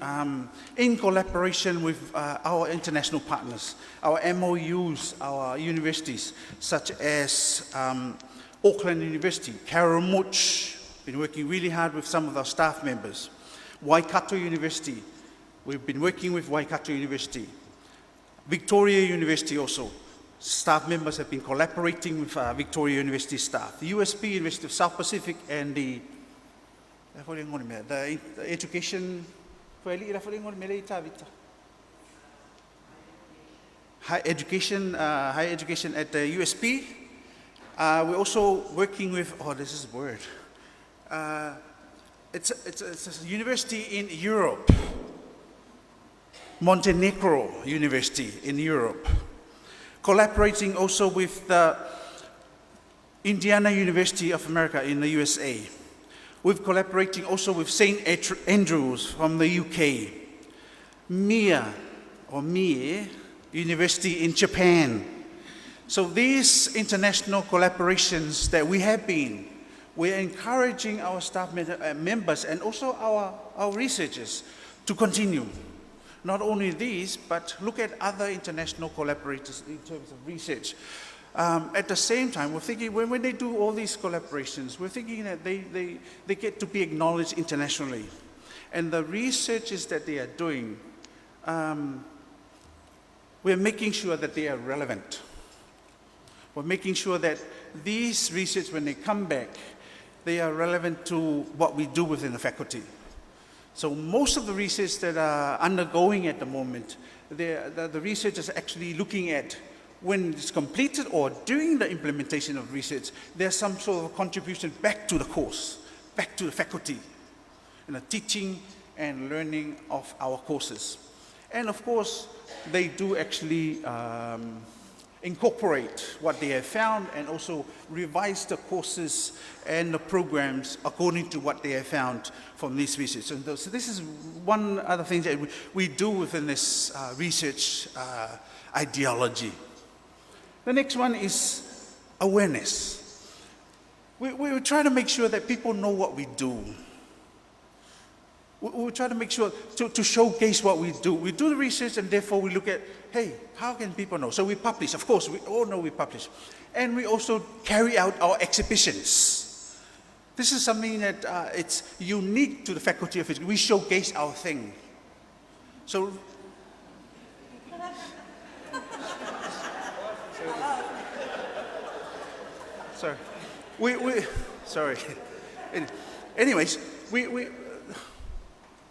in collaboration with our international partners, our MOUs, our universities, such as Auckland University, Karamuch, been working really hard with some of our staff members. Waikato University, we've been working with Waikato University. Victoria University also, staff members have been collaborating with Victoria University staff. The USB, University of South Pacific, and the education, higher education at the USB. We're also working with, this is a word. It's a university in Europe. Montenegro University in Europe. Collaborating also with the Indiana University of America in the USA. We're collaborating also with St. Andrews from the UK. Mie University in Japan. So these international collaborations that we're encouraging our staff members and also our researchers to continue. Not only these, but look at other international collaborators in terms of research. At the same time, we're thinking, when they do all these collaborations, we're thinking that they get to be acknowledged internationally. And the researches that they are doing, we're making sure that they are relevant. We're making sure that these research, when they come back, they are relevant to what we do within the faculty. So most of the research that are undergoing at the moment, the research is actually looking at when it's completed or during the implementation of research, there's some sort of contribution back to the course, back to the faculty, in the teaching and learning of our courses. And of course, they do actually incorporate what they have found and also revise the courses and the programs according to what they have found from this research. And so this is one other thing that we do within this research ideology. The next one is awareness. We try to make sure that people know what we do. We try to make sure to showcase what we do. We do the research and therefore we look at, hey, how can people know? So we publish, of course, we all know we publish. And we also carry out our exhibitions. This is something that it's unique to the Faculty of Education. We showcase our thing. So, sorry. Sorry. Anyways,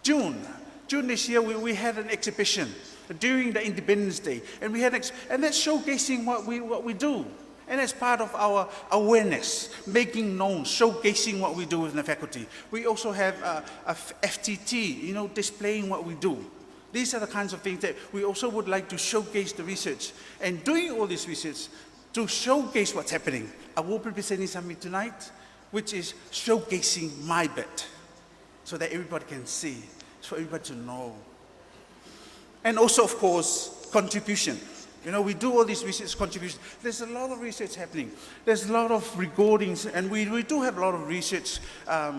June this year, we had an exhibition during the Independence Day, and and that's showcasing what we do, and as part of our awareness, making known, showcasing what we do within the faculty. We also have a FTT, displaying what we do. These are the kinds of things that we also would like to showcase the research, and doing all this research to showcase what's happening. I will be presenting something tonight, which is showcasing my bit, so that everybody can see, for everybody to know. And also, of course, contribution. We do all these research contributions. There's a lot of research happening. There's a lot of recordings, and we do have a lot of research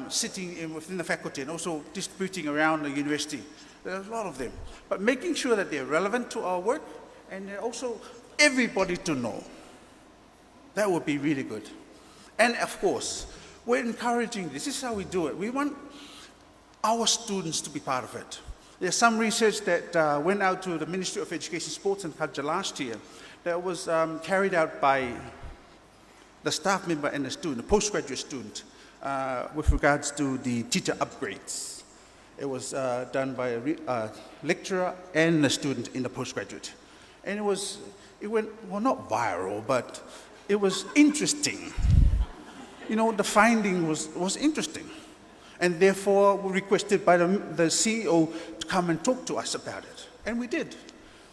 sitting within the faculty and also distributing around the university. There's a lot of them. But making sure that they're relevant to our work and also everybody to know. That would be really good. And of course, we're encouraging this. This is how we do it. We want our students to be part of it. There's some research that went out to the Ministry of Education, Sports and Culture last year that was carried out by the staff member and the student, the postgraduate student, with regards to the teacher upgrades. It was done by a lecturer and a student in the postgraduate. And it went, well, not viral, but it was interesting. The finding was interesting. And therefore, we requested by the CEO to come and talk to us about it. And we did.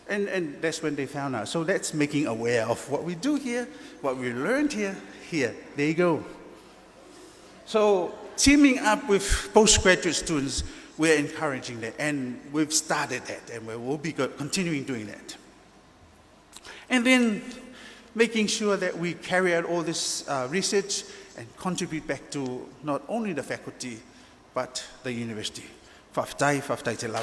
And that's when they found out. So that's making aware of what we do here, what we learned here. There you go. So teaming up with postgraduate students, we're encouraging that. And we've started that, and we will be continuing doing that. And then making sure that we carry out all this research and contribute back to not only the faculty, but the university. Whaftai te lawa.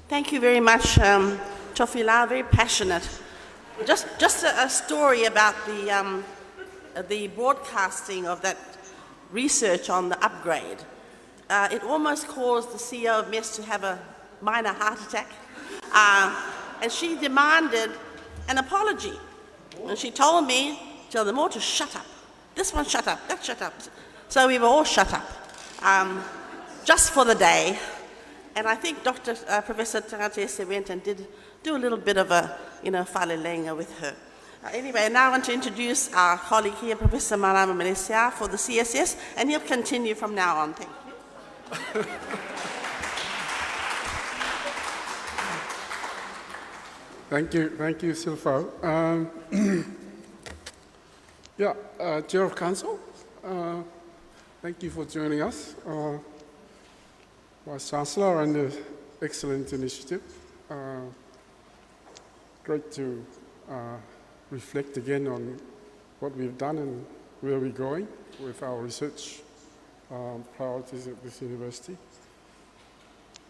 Thank you very much, Tofila, very passionate. Just a story about the broadcasting of that research on the upgrade. It almost caused the CEO of MES to have a minor heart attack. And she demanded an apology. And she told me, tell them all to shut up. This one shut up, that shut up. So we were all shut up, just for the day. And I think Professor Taratese went and did do a little bit of a, whalelenga with her. Anyway, now I want to introduce our colleague here, Professor Marama Malaysia, for the CSS, and he'll continue from now on. Thank you. Thank you, Silva. Chair of Council, thank you for joining us. Vice Chancellor, and the excellent initiative. Great to reflect again on what we've done and where we're going with our research priorities at this university.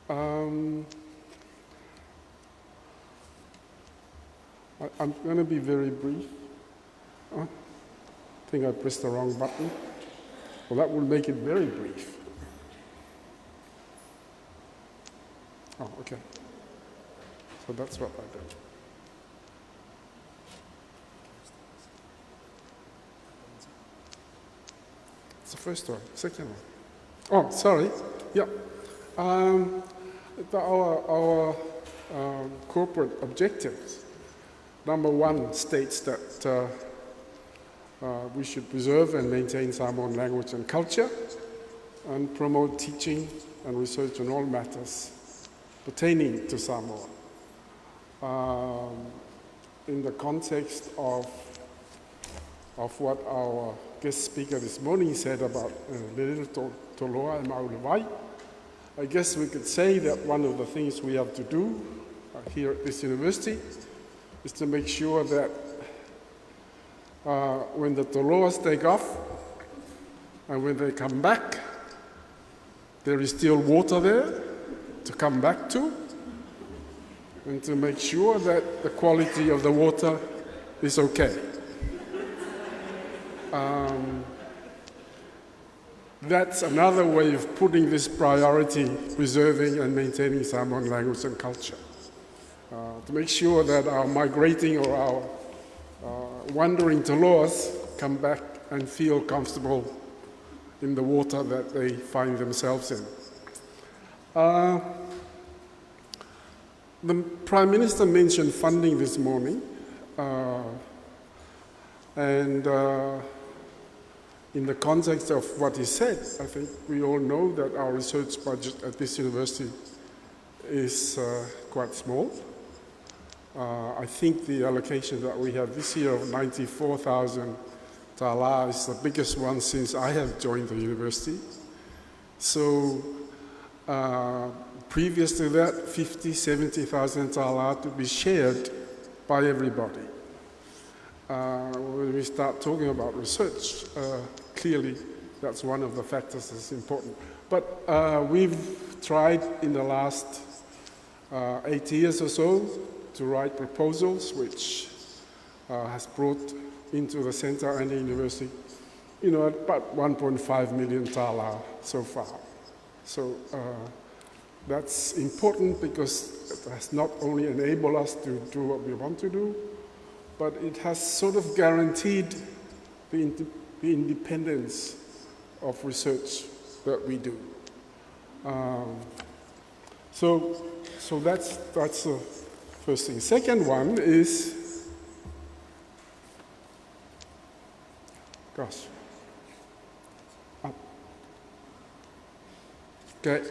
I'm going to be very brief. I think I pressed the wrong button. Well, that will make it very brief. Oh, okay. So that's what I did. It's the first one, second one. Oh, sorry. Yeah. Our corporate objectives. Number one states that we should preserve and maintain Samoan language and culture and promote teaching and research on all matters pertaining to Samoa. In the context of what our guest speaker this morning said about Lerero Toloa and Maulawai, I guess we could say that one of the things we have to do here at this university is to make sure that when the Toloas take off and when they come back, there is still water there to come back to, and to make sure that the quality of the water is okay. That's another way of putting this priority, preserving and maintaining Samoan language and culture. To make sure that our migrating or our wandering Toloas come back and feel comfortable in the water that they find themselves in. The Prime Minister mentioned funding this morning, and in the context of what he said, I think we all know that our research budget at this university is quite small. I think the allocation that we have this year of 94,000 tala is the biggest one since I have joined the university. So previous to that, 50, 70,000 tala to be shared by everybody. When we start talking about research, clearly that's one of the factors that's important. But we've tried in the last 8 years or so to write proposals which has brought into the center and the university, about 1.5 million tala so far. So that's important because it has not only enabled us to do what we want to do, but it has sort of guaranteed the independence of research that we do. So that's the first thing. Second one is, okay.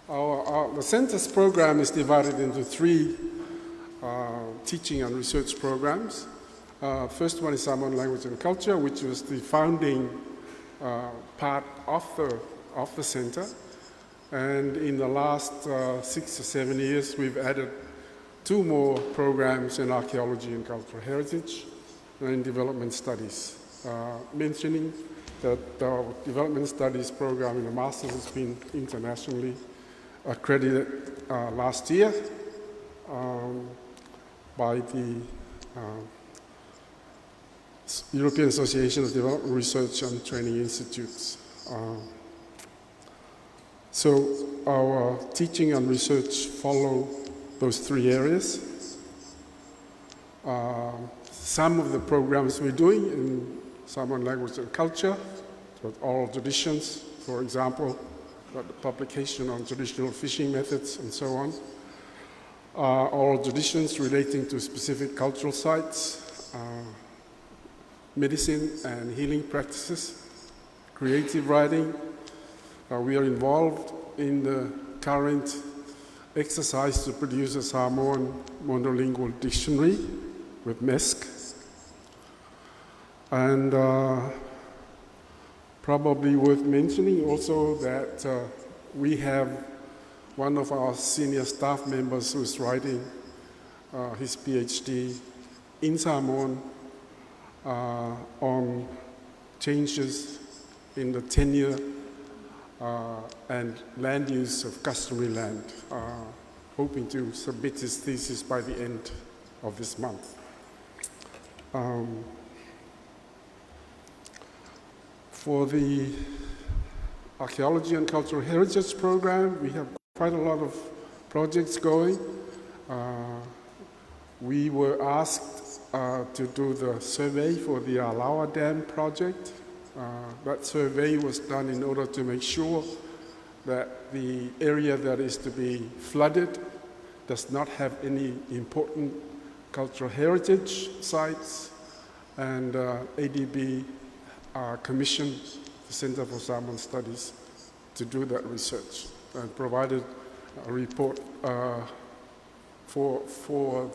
The center's program is divided into 3 teaching and research programs. First one is Samoan language and culture, which was the founding part of the center. And in the last 6 or 7 years, we've added 2 more programs in archaeology and cultural heritage and in development studies. Mentioning that our development studies program in the master's has been internationally accredited last year by the European Association of Development Research and Training Institutes. So our teaching and research follow those 3 areas. Some of the programs we're doing in Samoan language and culture, with oral traditions, for example, the publication on traditional fishing methods and so on. Oral traditions relating to specific cultural sites, medicine and healing practices, creative writing. We are involved in the current exercise to produce a Samoan monolingual dictionary with MESC. And probably worth mentioning also that we have one of our senior staff members who is writing his PhD in Samoan on changes in the tenure and land use of customary land, hoping to submit his thesis by the end of this month. For the Archaeology and Cultural Heritage Program, we have quite a lot of projects going. We were asked to do the survey for the Alawa Dam project. That survey was done in order to make sure that the area that is to be flooded does not have any important cultural heritage sites, and ADB commissioned the Center for Samoan Studies to do that research and provided a report for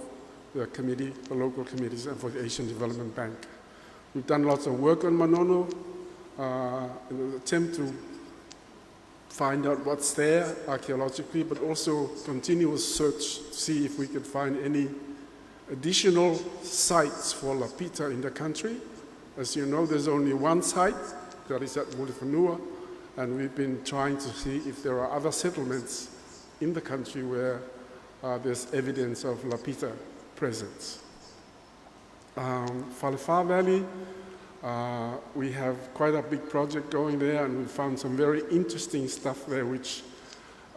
the committee, the local committees, and for the Asian Development Bank. We've done lots of work on Manono in an attempt to find out what's there archaeologically, but also continuous search to see if we could find any additional sites for Lapita in the country. As you know, there's only one site, that is at Mulifanua, and we've been trying to see if there are other settlements in the country where there's evidence of Lapita presence. Whalefa Valley, we have quite a big project going there, and we found some very interesting stuff there, which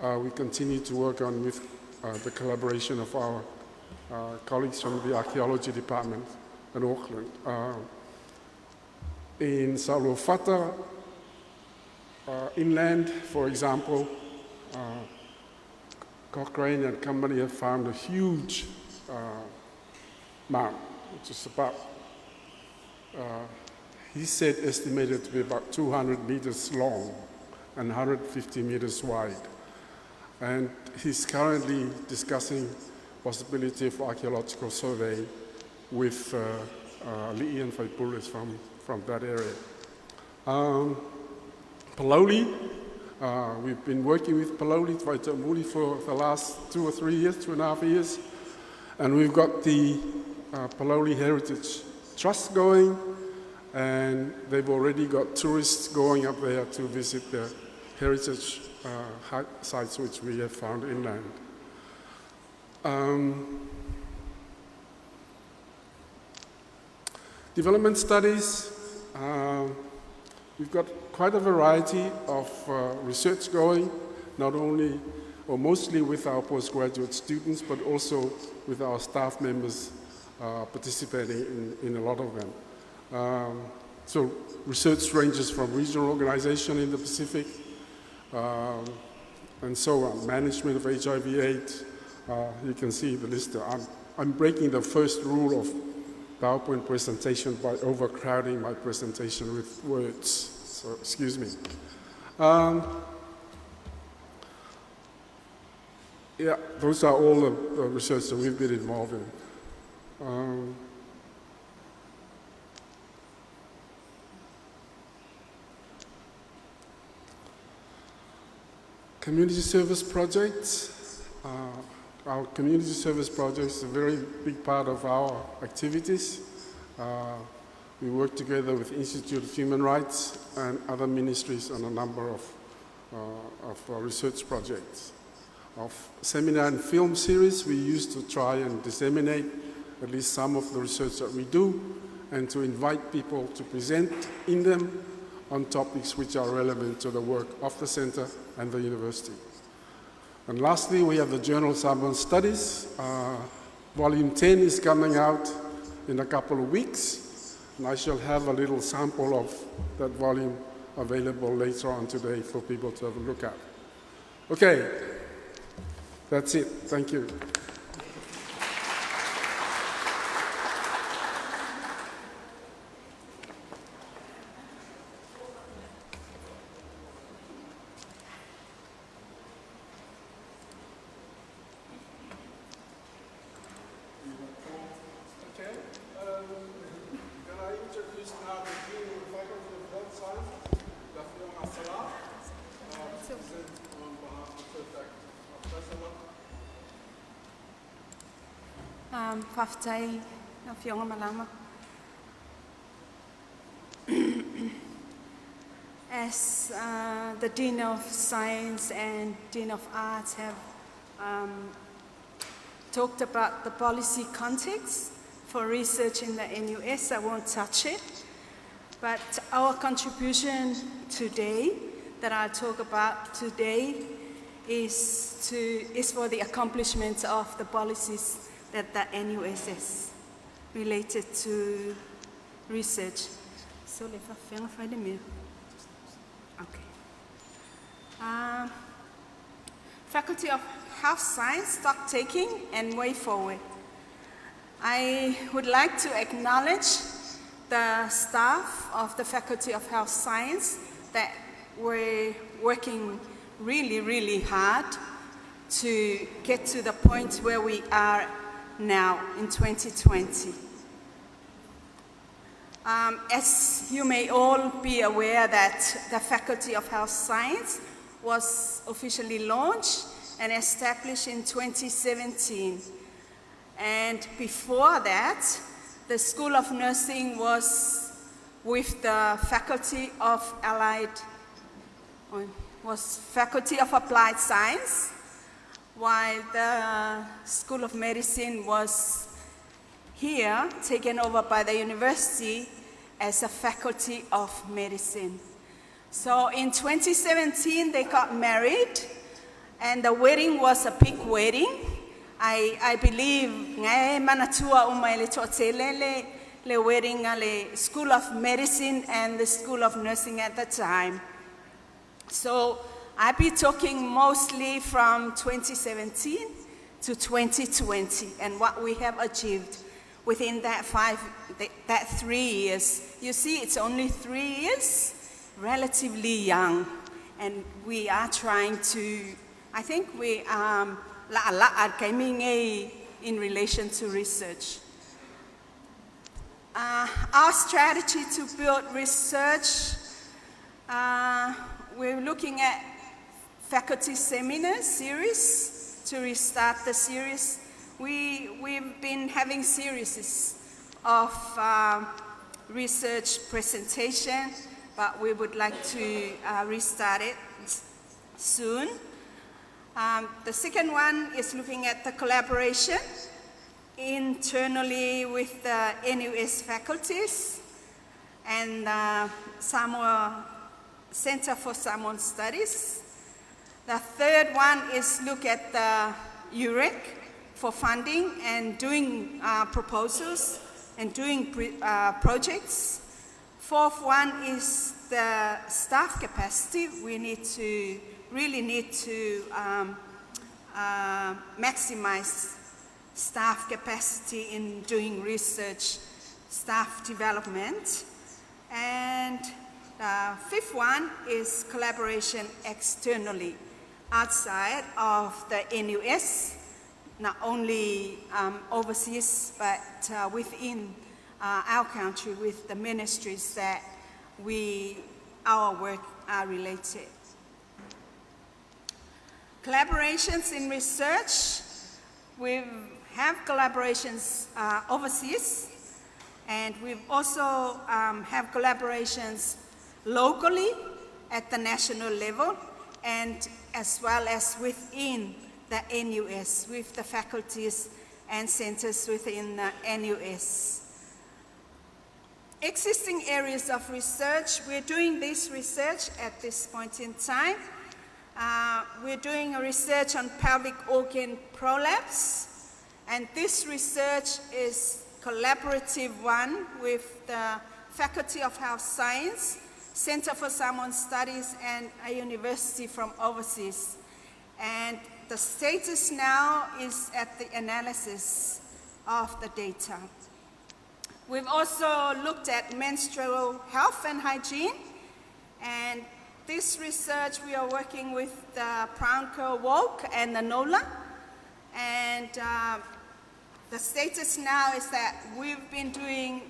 we continue to work on with the collaboration of our colleagues from the archaeology department in Auckland. In Salofata, inland, for example, Cochrane and company have found a huge mound, which is about, he said, estimated to be about 200 meters long and 150 meters wide. And he's currently discussing possibility of archaeological survey with Li'i and Whaipules from that area. Paloli, we've been working with Paloli Waitamuli for the last 2 or 3 years, 2.5 years, and we've got the Paloli Heritage Trust going, and they've already got tourists going up there to visit the heritage sites which we have found inland. Development studies, we've got quite a variety of research going, not only or mostly with our postgraduate students, but also with our staff members participating in a lot of them. So research ranges from regional organization in the Pacific and so on, management of HIV/AIDS. You can see the list there. I'm breaking the first rule of PowerPoint presentation by overcrowding my presentation with words, so excuse me. Yeah, those are all the research that we've been involved in. Community service projects. Our community service project is a very big part of our activities. We work together with Institute of Human Rights and other ministries on a number of research projects. Of seminar and film series, we used to try and disseminate at least some of the research that we do, and to invite people to present in them on topics which are relevant to the work of the center and the university. And lastly, we have the Journal Samoan Studies. Volume 10 is coming out in a couple of weeks, and I shall have a little sample of that volume available later on today for people to have a look at. Okay, that's it. Thank you. Whaftai, na whionga malama. As the Dean of Science and Dean of Arts have talked about the policy context for research in the NUS, I won't touch it. But our contribution today, that I'll talk about today, is for the accomplishment of the policies that the NUS has related to research. So let's find a minute. Okay. Faculty of Health Science, stock taking and way forward. I would like to acknowledge the staff of the Faculty of Health Science that were working really, really hard to get to the point where we are now in 2020. As you may all be aware that the Faculty of Health Science was officially launched and established in 2017. And before that, the School of Nursing was with the Faculty of Applied Science, while the School of Medicine was here, taken over by the university as a Faculty of Medicine. So in 2017, they got married, and the wedding was a big wedding. I believe ngai manatua umaile totele le wedding le School of Medicine and the School of Nursing at the time. So I'll be talking mostly from 2017 to 2020 and what we have achieved within that 3 years. You see, it's only 3 years, relatively young, and we are trying to, I think we in relation to research. Our strategy to build research, we're looking at faculty seminar series to restart the series. We've been having series of research presentation, but we would like to restart it soon. The second one is looking at the collaboration internally with the NUS faculties and Samoa Center for Samoan Studies. The third one is look at the UREC for funding and doing proposals and doing projects. Fourth one is the staff capacity. We really need to maximize staff capacity in doing research, staff development. And the fifth one is collaboration externally, outside of the NUS, not only overseas, but within our country with the ministries that our work are related. Collaborations in research, we have collaborations overseas, and we've also have collaborations locally at the national level, and as well as within the NUS, with the faculties and centers within the NUS. Existing areas of research, we're doing this research at this point in time. We're doing a research on pelvic organ prolapse, and this research is collaborative one with the Faculty of Health Science, Center for Samoan Studies, and a university from overseas. And the status now is at the analysis of the data. We've also looked at menstrual health and hygiene, and this research we are working with the Pranker Woke and the NOLA, and the status now is that we've been doing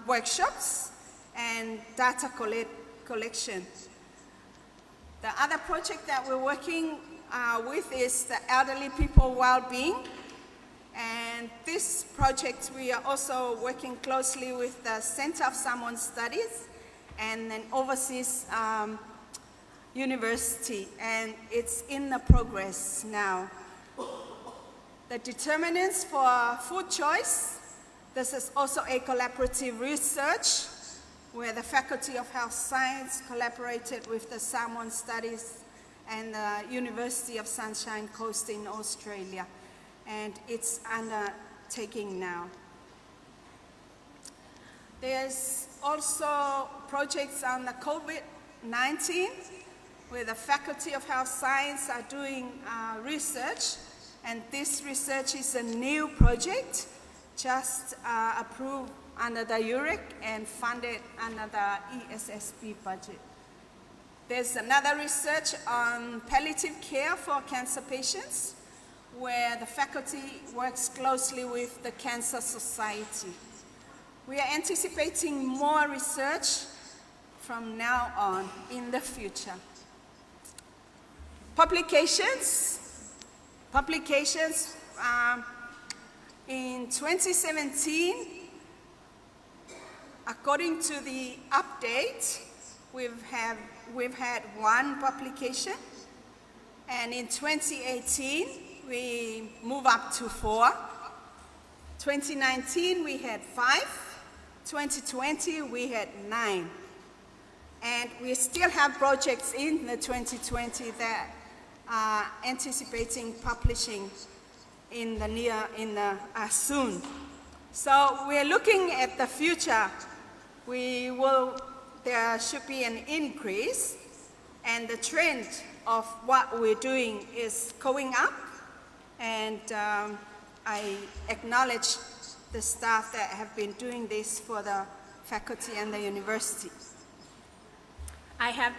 workshops and data collection. The other project that we're working with is the elderly people well-being, and this project we are also working closely with the Center of Samoan Studies and an overseas university, and it's in the progress now. The Determinants for Food Choice, this is also a collaborative research where the Faculty of Health Science collaborated with the Samoan Studies and the University of Sunshine Coast in Australia, and it's undertaking now. There's also projects on the COVID-19 where the Faculty of Health Science are doing research, and this research is a new project, just approved under the UREC and funded under the ESSP budget. There's another research on palliative care for cancer patients, where the faculty works closely with the Cancer Society. We are anticipating more research from now on in the future. Publications. In 2017, according to the update, we've had one publication, and in 2018 we move up to 4. 2019 we had 5. 2020 we had 9, and we still have projects in the 2020 that are anticipating publishing in the soon. So we're looking at the future. There should be an increase, and the trend of what we're doing is going up, and I acknowledge the staff that have been doing this for the faculty and the university. I have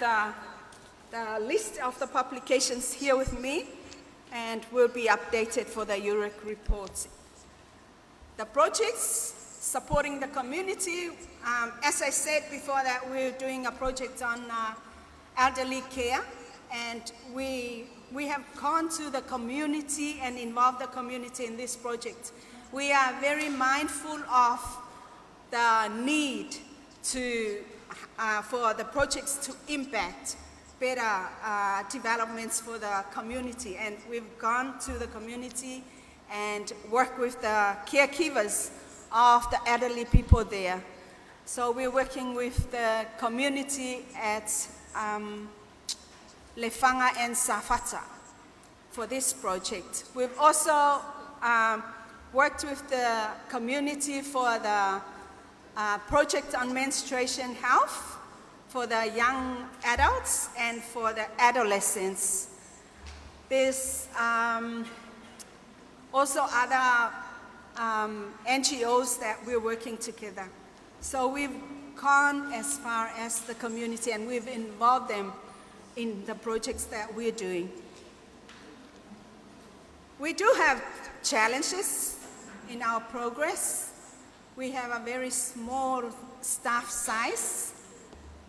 the list of the publications here with me, and will be updated for the UREC reports. The projects supporting the community, as I said before, that we're doing a project on elderly care, and we have gone to the community and involved the community in this project. We are very mindful of the need for the projects to impact better developments for the community, and we've gone to the community and worked with the caregivers of the elderly people there. So we're working with the community at Lefanga and Safata for this project. We've also worked with the community for the project on menstruation health for the young adults and for the adolescents. There's also other NGOs that we're working together. So we've gone as far as the community, and we've involved them in the projects that we're doing. We do have challenges in our progress. We have a very small staff size.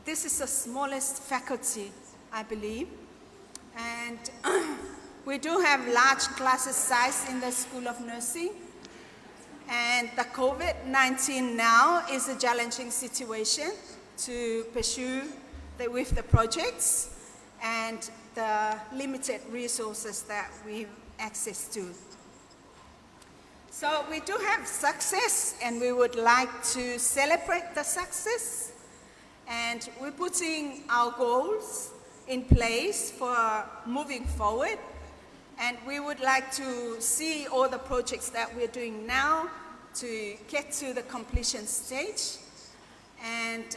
This is the smallest faculty, I believe. And we do have large classes size in the School of Nursing. And the COVID-19 now is a challenging situation to pursue with the projects and the limited resources that we have access to. So we do have success, and we would like to celebrate the success. And we're putting our goals in place for moving forward. And we would like to see all the projects that we're doing now to get to the completion stage. And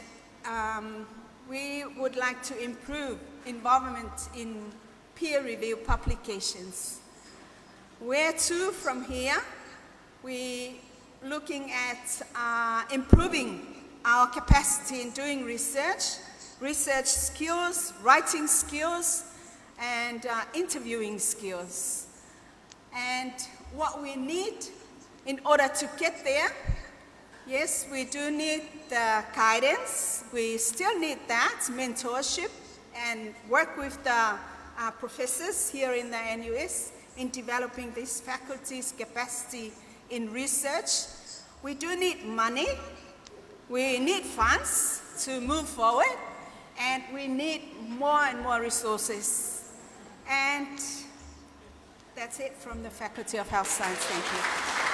we would like to improve involvement in peer review publications. Where to from here? We're looking at improving our capacity in doing research skills, writing skills, and interviewing skills. And what we need in order to get there, yes, we do need the guidance. We still need that, mentorship, and work with the professors here in the NUS in developing this faculty's capacity in research. We do need money. We need funds. to move forward, and we need more and more resources. And that's it from the Faculty of Health Science. Thank you.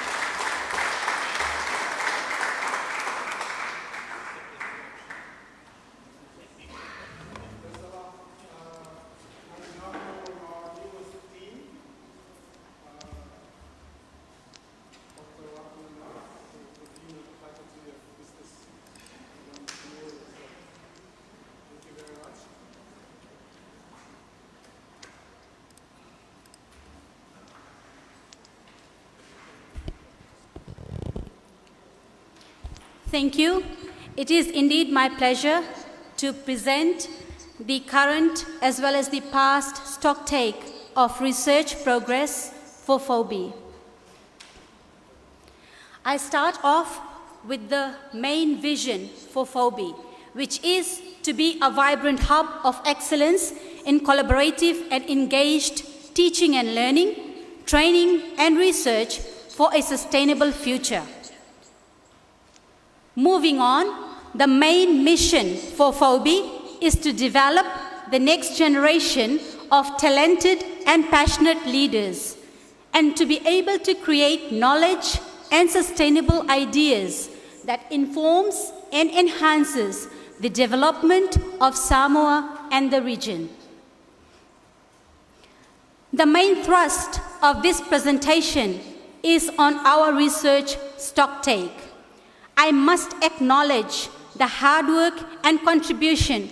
Thank you. It is indeed my pleasure to present the current as well as the past stocktake of research progress for FOBI. I start off with the main vision for FOBI, which is to be a vibrant hub of excellence in collaborative and engaged teaching and learning, training and research for a sustainable future. Moving on, the main mission for FOBI is to develop the next generation of talented and passionate leaders and to be able to create knowledge and sustainable ideas that informs and enhances the development of Samoa and the region. The main thrust of this presentation is on our research stocktake. I must acknowledge the hard work and contribution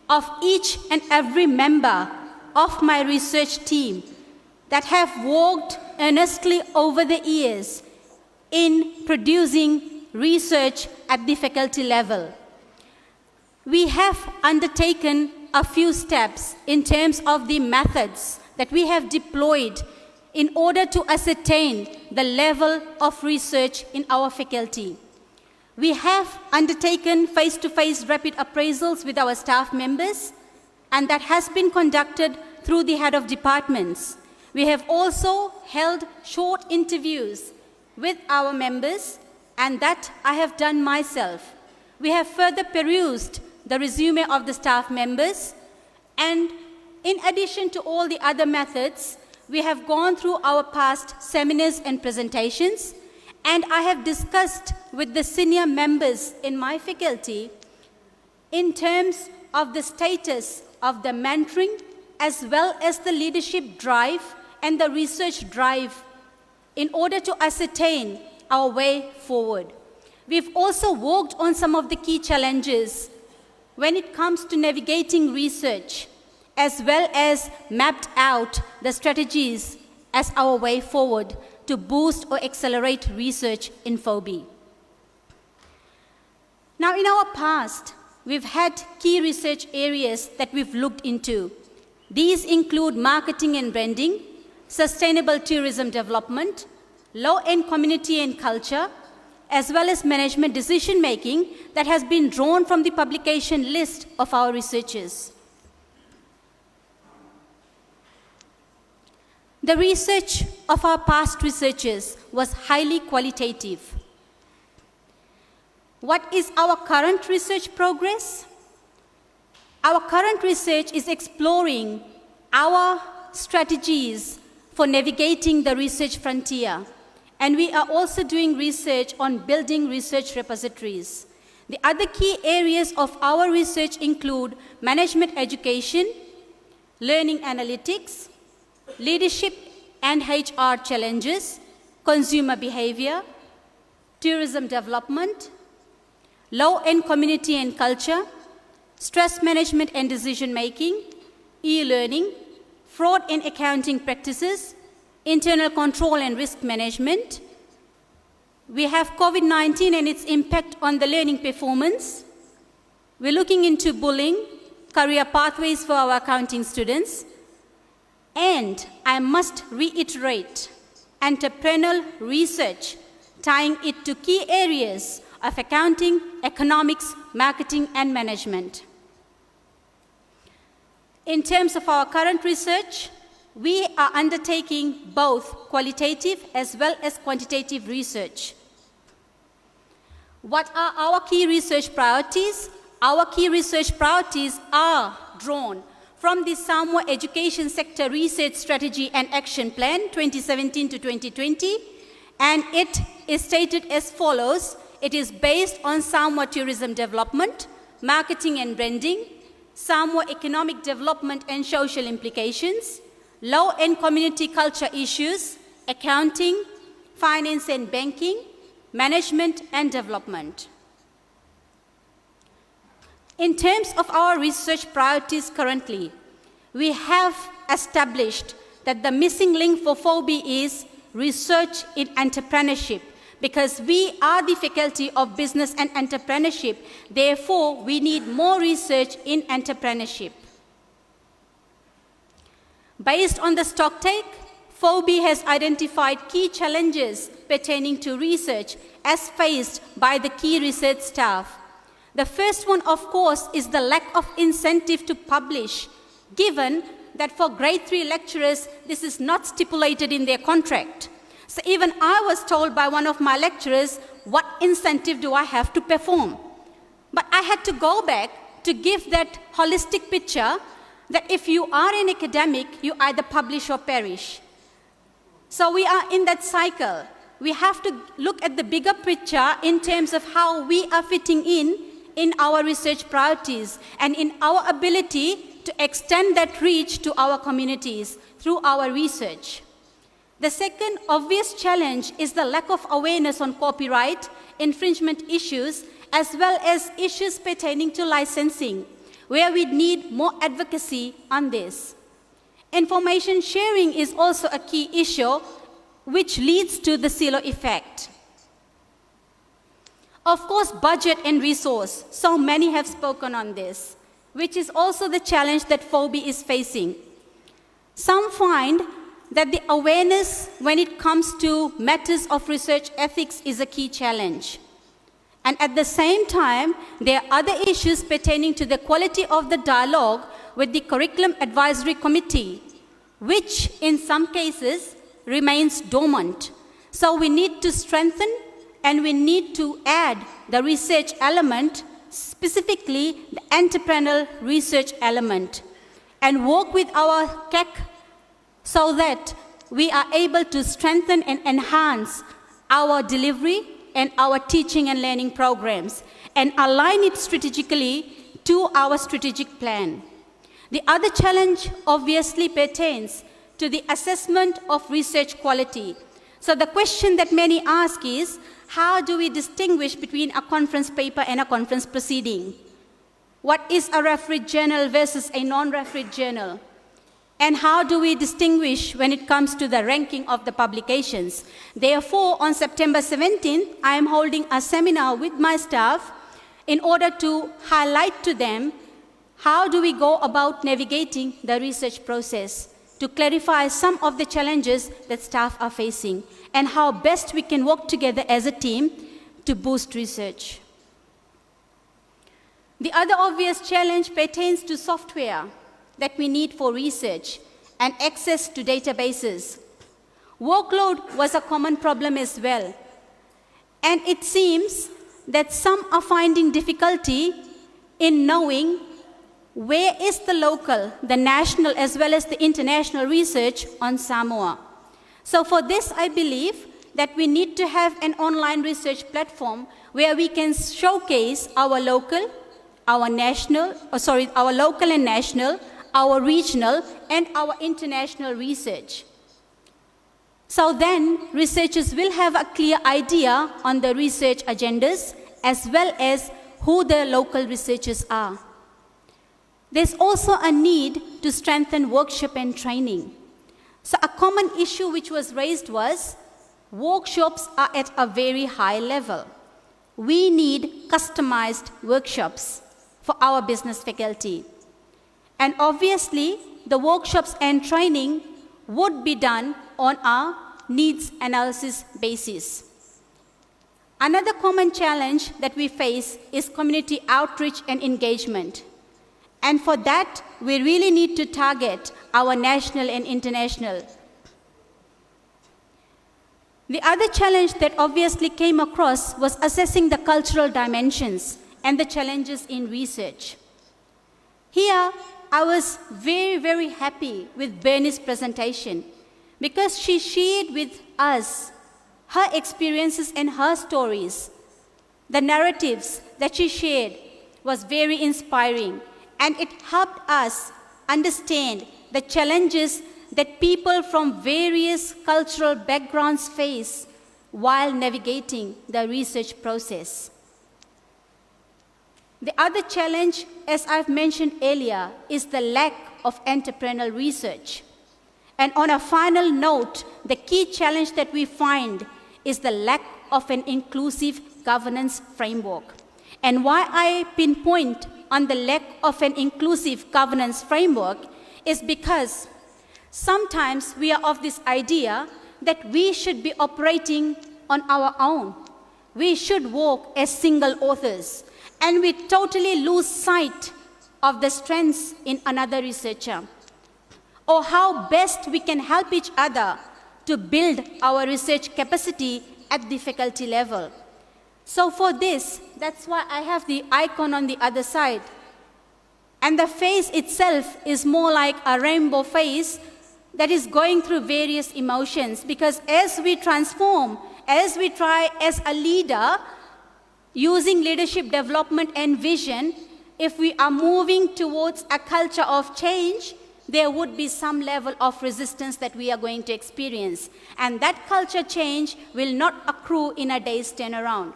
of each and every member of my research team that have worked earnestly over the years in producing research at the faculty level. We have undertaken a few steps in terms of the methods that we have deployed in order to ascertain the level of research in our faculty. We have undertaken face-to-face rapid appraisals with our staff members, and that has been conducted through the head of departments. We have also held short interviews with our members, and that I have done myself. We have further perused the resume of the staff members, and in addition to all the other methods, we have gone through our past seminars and presentations, and I have discussed with the senior members in my faculty in terms of the status of the mentoring as well as the leadership drive and the research drive in order to ascertain our way forward. We've also worked on some of the key challenges when it comes to navigating research, as well as mapped out the strategies as our way forward to boost or accelerate research in FOBI. Now, in our past, we've had key research areas that we've looked into. These include marketing and branding, sustainable tourism development, low-end community and culture, as well as management decision-making that has been drawn from the publication list of our researchers. The research of our past researchers was highly qualitative. What is our current research progress? Our current research is exploring our strategies for navigating the research frontier. And we are also doing research on building research repositories. The other key areas of our research include management education, learning analytics, leadership and HR challenges, consumer behavior, tourism development, low-end community and culture, stress management and decision-making, e-learning, fraud and accounting practices, internal control and risk management. We have COVID-19 and its impact on the learning performance. We're looking into bullying, career pathways for our accounting students. And I must reiterate, entrepreneurial research, tying it to key areas of accounting, economics, marketing, and management. In terms of our current research, we are undertaking both qualitative as well as quantitative research. What are our key research priorities? our key research priorities are drawn from the Samoa Education Sector Research Strategy and Action Plan 2017 to 2020, and it is stated as follows. It is based on Samoa tourism development, marketing and branding, Samoa economic development and social implications, law and community culture issues, accounting, finance and banking, management and development. In terms of our research priorities currently, we have established that the missing link for FOBI is research in entrepreneurship, because we are the Faculty of Business and Entrepreneurship. Therefore, we need more research in entrepreneurship. Based on the stocktake, FOBI has identified key challenges pertaining to research as faced by the key research staff. The first one, of course, is the lack of incentive to publish, given that for grade 3 lecturers, this is not stipulated in their contract. So even I was told by one of my lecturers, what incentive do I have to perform? But I had to go back to give that holistic picture that if you are an academic, you either publish or perish. So we are in that cycle. We have to look at the bigger picture in terms of how we are fitting in our research priorities and in our ability to extend that reach to our communities through our research. The second obvious challenge is the lack of awareness on copyright, infringement issues, as well as issues pertaining to licensing, where we need more advocacy on this. Information sharing is also a key issue, which leads to the silo effect. Of course, budget and resource. So many have spoken on this, which is also the challenge that FOBI is facing. Some find that the awareness when it comes to matters of research ethics is a key challenge. And at the same time, there are other issues pertaining to the quality of the dialogue with the Curriculum Advisory Committee, which in some cases remains dormant. So we need to strengthen and we need to add the research element, specifically the entrepreneurial research element, and work with our CAC so that we are able to strengthen and enhance our delivery and our teaching and learning programs and align it strategically to our strategic plan. The other challenge obviously pertains to the assessment of research quality. So the question that many ask is, how do we distinguish between a conference paper and a conference proceeding? What is a refereed journal versus a non-refereed journal? And how do we distinguish when it comes to the ranking of the publications? Therefore, on September 17th, I am holding a seminar with my staff in order to highlight to them how do we go about navigating the research process, to clarify some of the challenges that staff are facing, and how best we can work together as a team to boost research. The other obvious challenge pertains to software that we need for research and access to databases. Workload was a common problem as well. And it seems that some are finding difficulty in knowing where is the local, the national, as well as the international research on Samoa. So for this, I believe that we need to have an online research platform where we can showcase our local, our local and national, our regional, and our international research. So then, researchers will have a clear idea on the research agendas as well as who the local researchers are. There's also a need to strengthen workshop and training. So a common issue which was raised was workshops are at a very high level. We need customized workshops for our business faculty. And obviously, the workshops and training would be done on a needs analysis basis. Another common challenge that we face is community outreach and engagement. And for that, we really need to target our national and international. The other challenge that obviously came across was assessing the cultural dimensions and the challenges in research. Here, I was very, very happy with Bernie's presentation because she shared with us her experiences and her stories. The narratives that she shared was very inspiring, and it helped us understand the challenges that people from various cultural backgrounds face while navigating the research process. The other challenge, as I've mentioned earlier, is the lack of entrepreneurial research. And on a final note, the key challenge that we find is the lack of an inclusive governance framework. And why I pinpoint on the lack of an inclusive governance framework is because sometimes we are of this idea that we should be operating on our own. We should work as single authors, and we totally lose sight of the strengths in another researcher, or how best we can help each other to build our research capacity at the faculty level. So for this, that's why I have the icon on the other side. And the face itself is more like a rainbow face that is going through various emotions, because as we transform, as we try as a leader, using leadership development and vision, if we are moving towards a culture of change, there would be some level of resistance that we are going to experience. And that culture change will not accrue in a day's turnaround.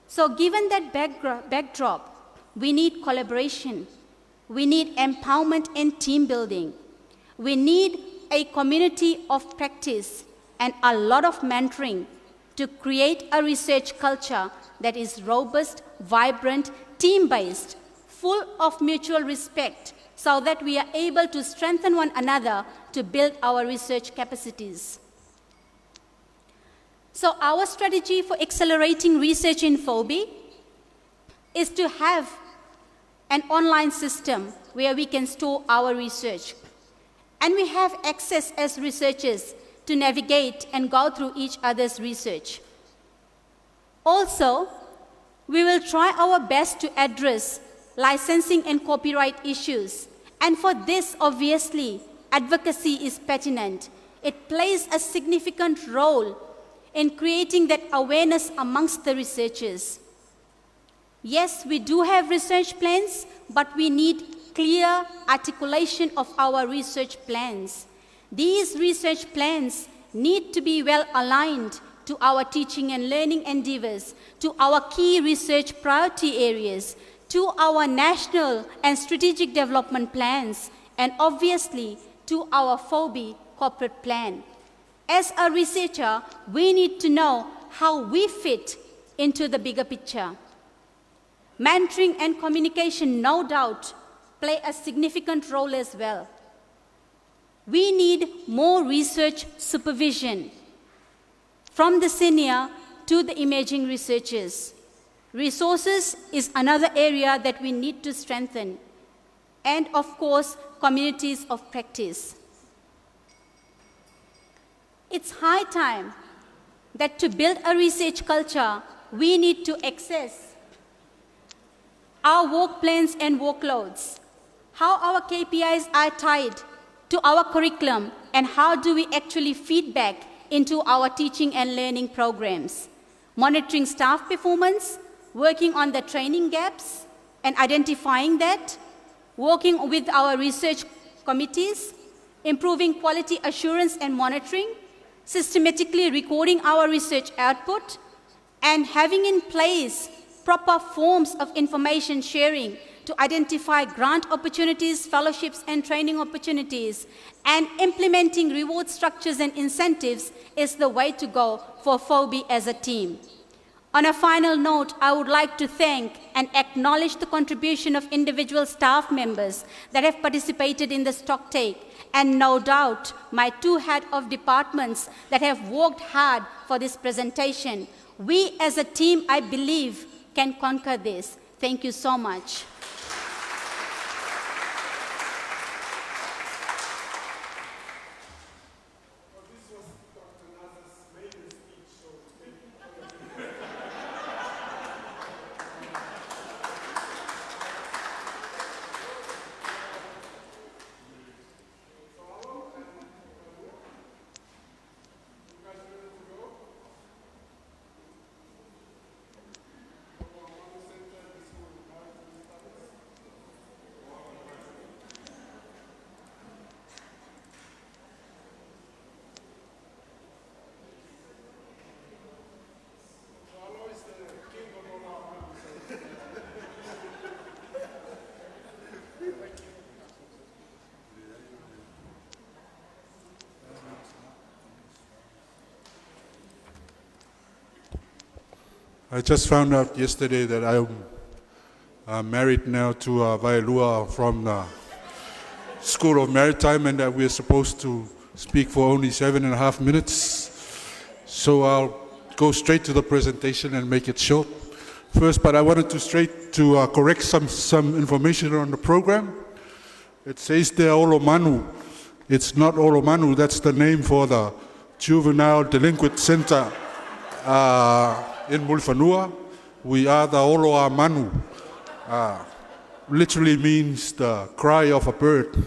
So given that backdrop, we need collaboration. We need empowerment and team building. We need a community of practice and a lot of mentoring to create a research culture that is robust, vibrant, team-based, full of mutual respect, so that we are able to strengthen one another to build our research capacities. So our strategy for accelerating research in FOBI is to have an online system where we can store our research. And we have access as researchers to navigate and go through each other's research. Also, we will try our best to address licensing and copyright issues. And for this, obviously, advocacy is pertinent. It plays a significant role in creating that awareness amongst the researchers. Yes, we do have research plans, but we need clear articulation of our research plans. These research plans need to be well aligned to our teaching and learning endeavors, to our key research priority areas, to our national and strategic development plans, and obviously to our FOBI corporate plan. As a researcher, we need to know how we fit into the bigger picture. Mentoring and communication, no doubt, play a significant role as well. We need more research supervision from the senior to the emerging researchers. Resources is another area that we need to strengthen. And of course, communities of practice. It's high time that to build a research culture, we need to access our work plans and workloads, how our KPIs are tied to our curriculum, and how do we actually feed back into our teaching and learning programs. Monitoring staff performance, working on the training gaps and identifying that, working with our research committees, improving quality assurance and monitoring, systematically recording our research output, and having in place proper forms of information sharing to identify grant opportunities, fellowships, and training opportunities, and implementing reward structures and incentives is the way to go for FOBI as a team. On a final note, I would like to thank and acknowledge the contribution of individual staff members that have participated in the stocktake, and no doubt my two heads of departments that have worked hard for this presentation. We as a team, I believe, can conquer this. Thank you so much. I just found out yesterday that I'm married now to Vailua from the School of Maritime, and that we're supposed to speak for only 7.5 minutes. So I'll go straight to the presentation and make it short. First, but I wanted to correct some information on the program. It says there Olomanu. It's not Olomanu, that's the name for the Juvenile Delinquent Center in Mulfanua. We are the Oloa Manu. Literally means the cry of a bird,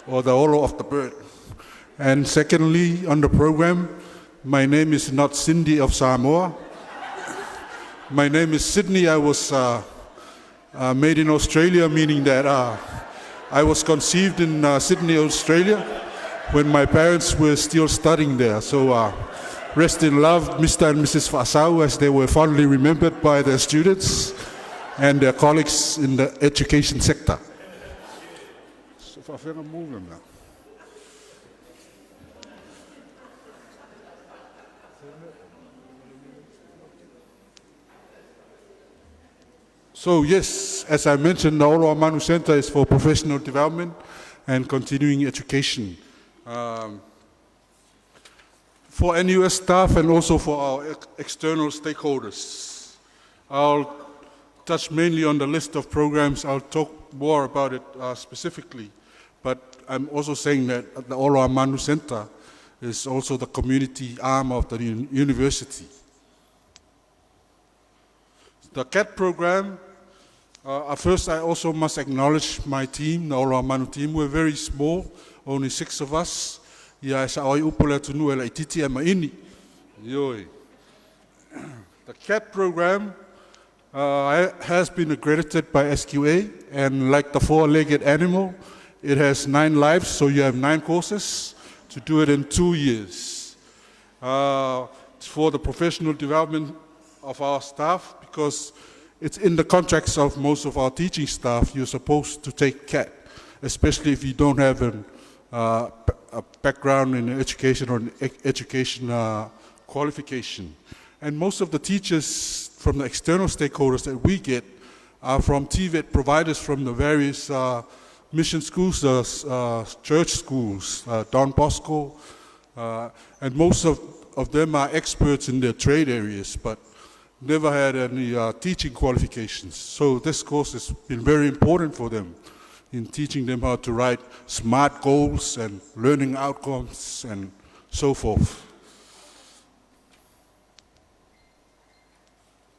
or the olo of the bird. And secondly, on the program, my name is not Cindy of Samoa. My name is Sydney. I was made in Australia, meaning that I was conceived in Sydney, Australia, when my parents were still studying there. So rest in love, Mr. and Mrs. Fasau, as they were fondly remembered by their students and their colleagues in the education sector. So if I can move them now. So yes, as I mentioned, the Oloa Manu Center is for professional development and continuing education. For NUS staff and also for our external stakeholders. I'll touch mainly on the list of programs. I'll talk more about it specifically, but I'm also saying that the Oloa Manu Center is also the community arm of the university. The CAT program, first I also must acknowledge my team, the Oloa Manu team. We're very small, only 6 of us. The CAT program has been accredited by SQA, and like the 4-legged animal, it has 9 lives, so you have 9 courses to do it in 2 years. It's for the professional development of our staff, because it's in the contracts of most of our teaching staff. You're supposed to take CAT, especially if you don't have a background in education or education qualification. And most of the teachers from the external stakeholders that we get are from TVET providers from the various mission schools, church schools, Don Bosco, and most of them are experts in their trade areas, but never had any teaching qualifications. So this course has been very important for them in teaching them how to write SMART goals and learning outcomes and so forth.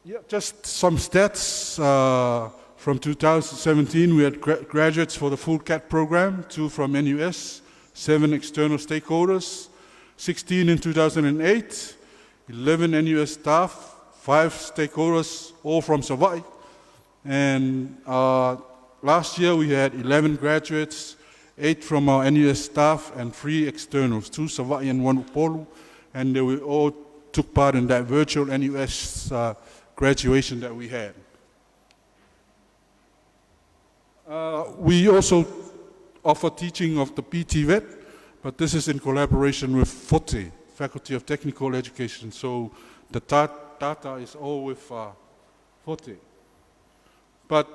Yeah, just some stats. From 2017, we had graduates for the full CAT program, 2 from NUS, 7 external stakeholders, 16 in 2008, 11 NUS staff, 5 stakeholders, all from Savai. And last year we had 11 graduates, 8 from our NUS staff and 3 externals, 2 Savai and 1 Upolu, and they all took part in that virtual NUS graduation that we had. We also offer teaching of the PTVET, but this is in collaboration with FOTE, Faculty of Technical Education. So the data is all with FOTE. But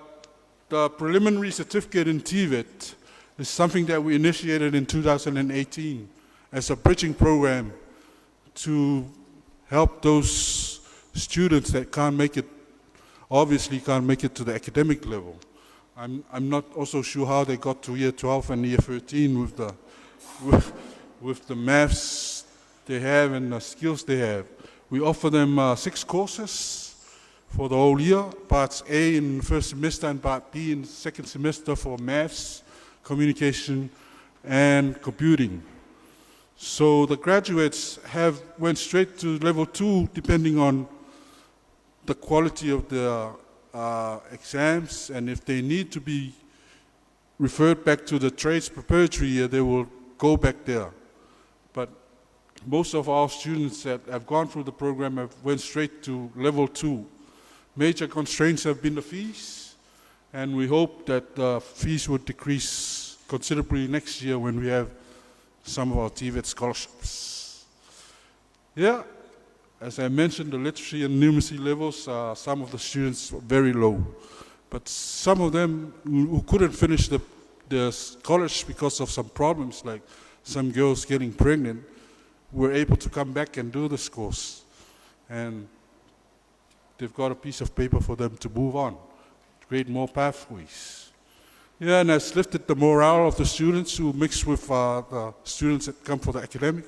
the preliminary certificate in TVET is something that we initiated in 2018 as a bridging program to help those students that can't make it, obviously can't make it to the academic level. I'm not also sure how they got to year 12 and year 13 with the maths they have and the skills they have. We offer them 6 courses for the whole year, parts A in first semester and part B in second semester for maths, communication, and computing. So the graduates went straight to level 2 depending on the quality of the exams, and if they need to be referred back to the trades preparatory year, they will go back there. But most of our students that have gone through the program have went straight to level 2. Major constraints have been the fees, and we hope that the fees will decrease considerably next year when we have some of our TVET scholarships. Yeah, as I mentioned, the literacy and numeracy levels, some of the students were very low. But some of them who couldn't finish the college because of some problems, like some girls getting pregnant, were able to come back and do this course. And they've got a piece of paper for them to move on, create more pathways. Yeah, and it's lifted the morale of the students who mix with the students that come for the academic.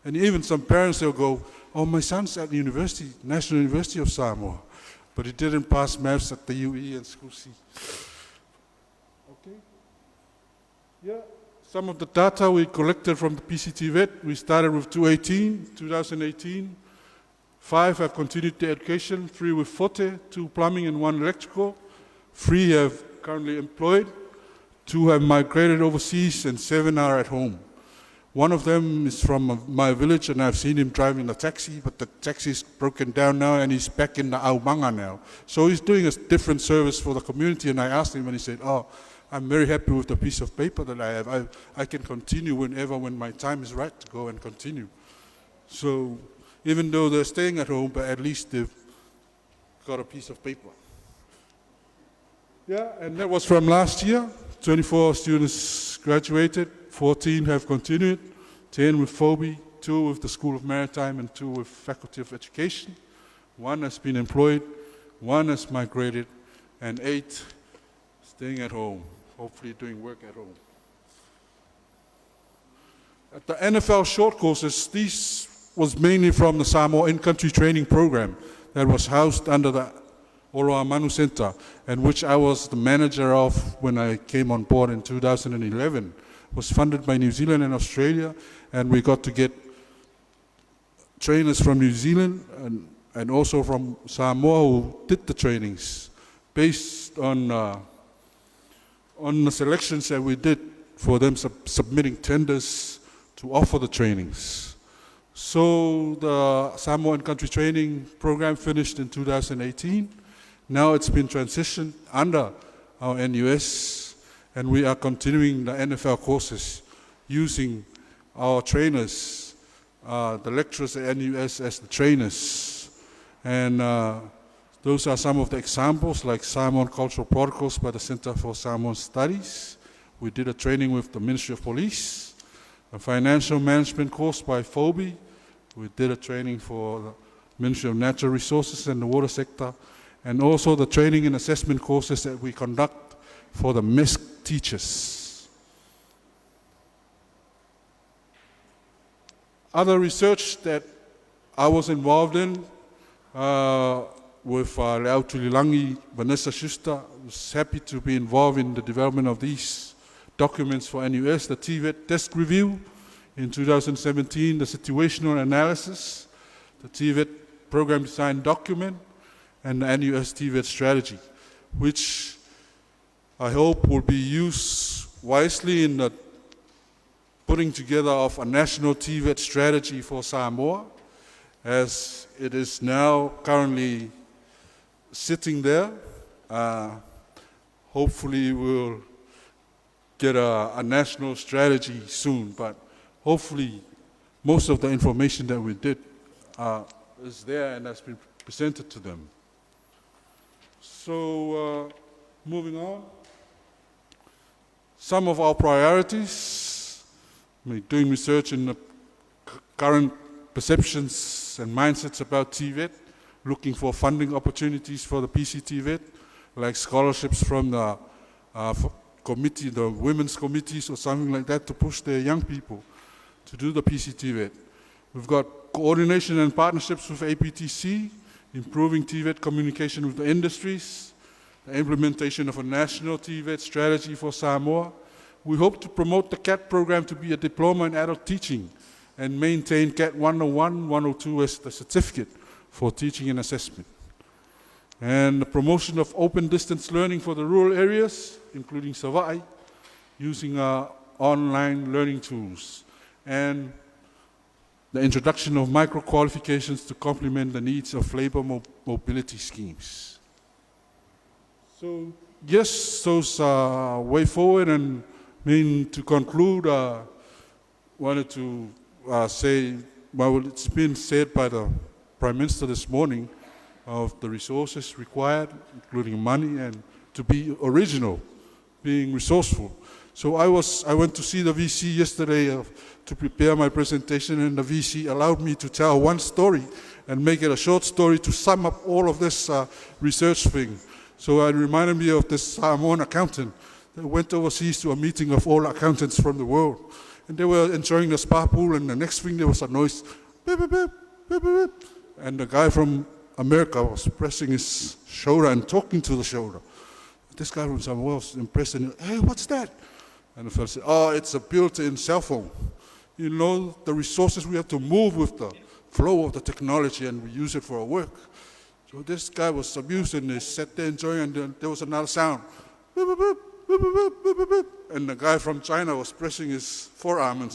And even some parents, they'll go, oh, my son's at the university, National University of Samoa, but he didn't pass maths at the UE and School C. Okay. Yeah, some of the data we collected from the PCT-VET, we started with 2018. 5 have continued their education, 3 with Forte, 2 plumbing and 1 electrical. 3 have currently employed, 2 have migrated overseas, and 7 are at home. One of them is from my village, and I've seen him driving a taxi, but the taxi is broken down now, and he's back in the Aumanga now. So he's doing a different service for the community, and I asked him, and he said, oh, I'm very happy with the piece of paper that I have. I can continue when my time is right to go and continue. So even though they're staying at home, but at least they've got a piece of paper. Yeah, and that was from last year. 24 students graduated, 14 have continued, 10 with FOBI, 2 with the School of Maritime, and 2 with Faculty of Education. 1 has been employed, 1 has migrated, and 8 staying at home, hopefully doing work at home. At the NFL short courses, these was mainly from the Samoa in-country training program that was housed under the Oloa Manu Center, and which I was the manager of when I came on board in 2011. It was funded by New Zealand and Australia, and we got to get trainers from New Zealand and also from Samoa who did the trainings based on the selections that we did for them submitting tenders to offer the trainings. So the Samoa in-country training program finished in 2018. Now it's been transitioned under our NUS, and we are continuing the NFL courses using our trainers, the lecturers at NUS as the trainers. And those are some of the examples, like Samoan Cultural Protocols by the Center for Samoan Studies. We did a training with the Ministry of Police, a financial management course by FOBI. We did a training for the Ministry of Natural Resources and the water sector, and also the training and assessment courses that we conduct for the MESC teachers. Other research that I was involved in with Leau Tulilangi, Vanessa Schuster, was happy to be involved in the development of these documents for NUS, the TVET desk review in 2017, the situational analysis, the TVET program design document, and the NUS TVET strategy, which I hope will be used wisely in the putting together of a national TVET strategy for Samoa, as it is now currently sitting there. Hopefully we'll get a national strategy soon, but hopefully most of the information that we did is there and has been presented to them. So moving on, some of our priorities, doing research in the current perceptions and mindsets about TVET, looking for funding opportunities for the PCT-VET, like scholarships from the committee, the women's committees or something like that, to push their young people to do the PCT-VET. We've got coordination and partnerships with APTC, improving TVET communication with the industries, the implementation of a national TVET strategy for Samoa. We hope to promote the CAT program to be a diploma in adult teaching and maintain CAT 101, 102 as the certificate for teaching and assessment. And the promotion of open distance learning for the rural areas, including Savai, using online learning tools. And the introduction of micro-qualifications to complement the needs of labor mobility schemes. So yes, those are way forward, and to conclude, wanted to say, well, it's been said by the Prime Minister this morning of the resources required, including money, and to be original, being resourceful. So I went to see the VC yesterday to prepare my presentation, and the VC allowed me to tell one story and make it a short story to sum up all of this research thing. So it reminded me of this Samoan accountant that went overseas to a meeting of all accountants from the world. And they were enjoying the spa pool, and the next thing there was a noise, beep, beep, beep, beep, beep. And the guy from America was pressing his shoulder and talking to the shoulder. This guy from Samoa was impressed, and hey, what's that? And the fellow said, oh, it's a built-in cell phone. You know, the resources we have to move with the flow of the technology, and we use it for our work. So this guy was amused, and he sat there enjoying, and then there was another sound. Beep, beep, beep, beep, beep, beep, beep, beep. And the guy from China was pressing his forearm,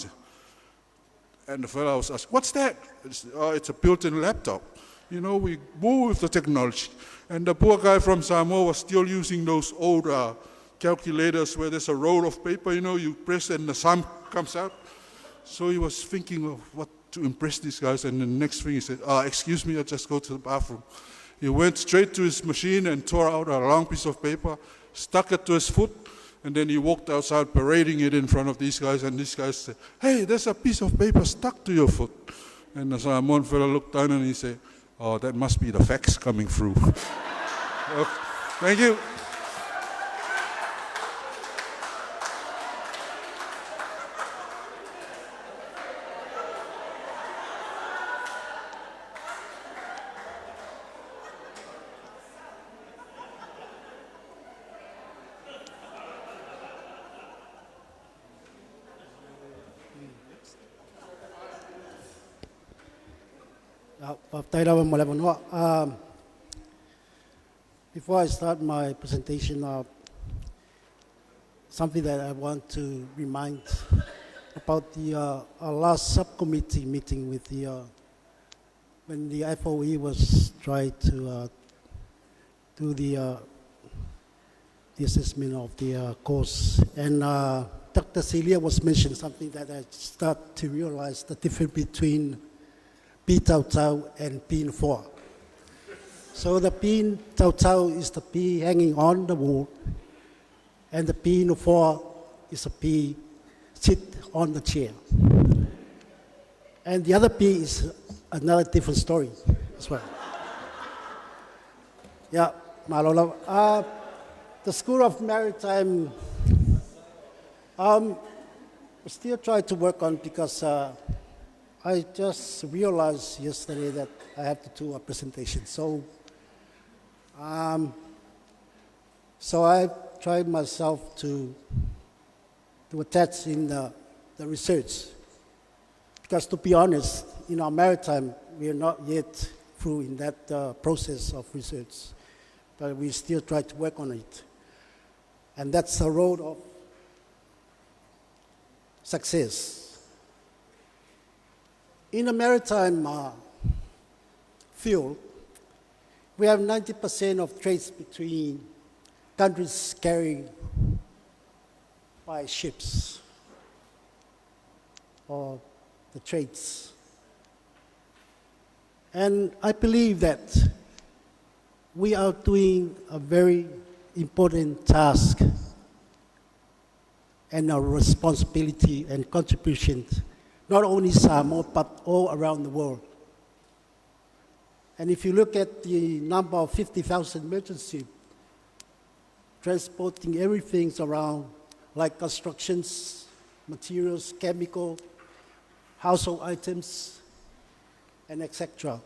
and the fellow was asking, what's that? He said, oh, it's a built-in laptop. You know, we move with the technology. And the poor guy from Samoa was still using those old calculators where there's a roll of paper, you know, you press and the sum comes out. So he was thinking of what to impress these guys, and the next thing he said, excuse me, I'll just go to the bathroom. He went straight to his machine and tore out a long piece of paper, stuck it to his foot, and then he walked outside parading it in front of these guys, and these guys said, hey, there's a piece of paper stuck to your foot. And the Samoan fellow looked down and he said, oh, that must be the fax coming through. Okay, thank you. Before I start my presentation, something that I want to remind about our last subcommittee meeting with when the FOE was trying to do the assessment of the course. And Dr. Celia was mentioning something that I start to realize the difference between P Tau Tau and P 4. So the P Tau Tau is the P hanging on the wall, and the P 4 is a P sit on the chair. And the other P is another different story as well. Yeah, Malolo. The School of Maritime, we still try to work on, because I just realized yesterday that I have to do a presentation. So I tried myself to attach in the research. Because to be honest, in our maritime, we are not yet through in that process of research. But we still try to work on it. And that's the road of success. In the maritime field, we have 90% of trades between countries carried by ships, or the trades. And I believe that we are doing a very important task and a responsibility and contribution, not only Samoa, but all around the world. And if you look at the number of 50,000 merchant ships transporting everything around, like constructions, materials, chemical, household items, and etc.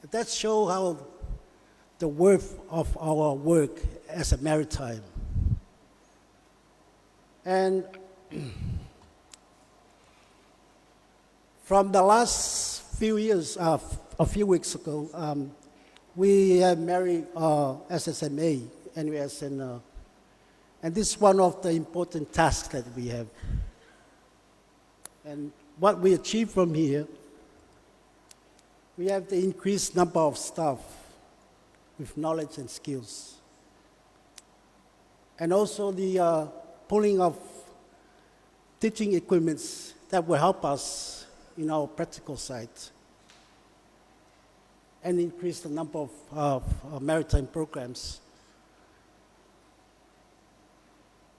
That shows how the worth of our work as a maritime. And from the last few years, a few weeks ago, we have married SSMA, NUS, and this is one of the important tasks that we have. And what we achieve from here, we have the increased number of staff with knowledge and skills. And also the pulling of teaching equipments that will help us in our practical side. and increase the number of maritime programs.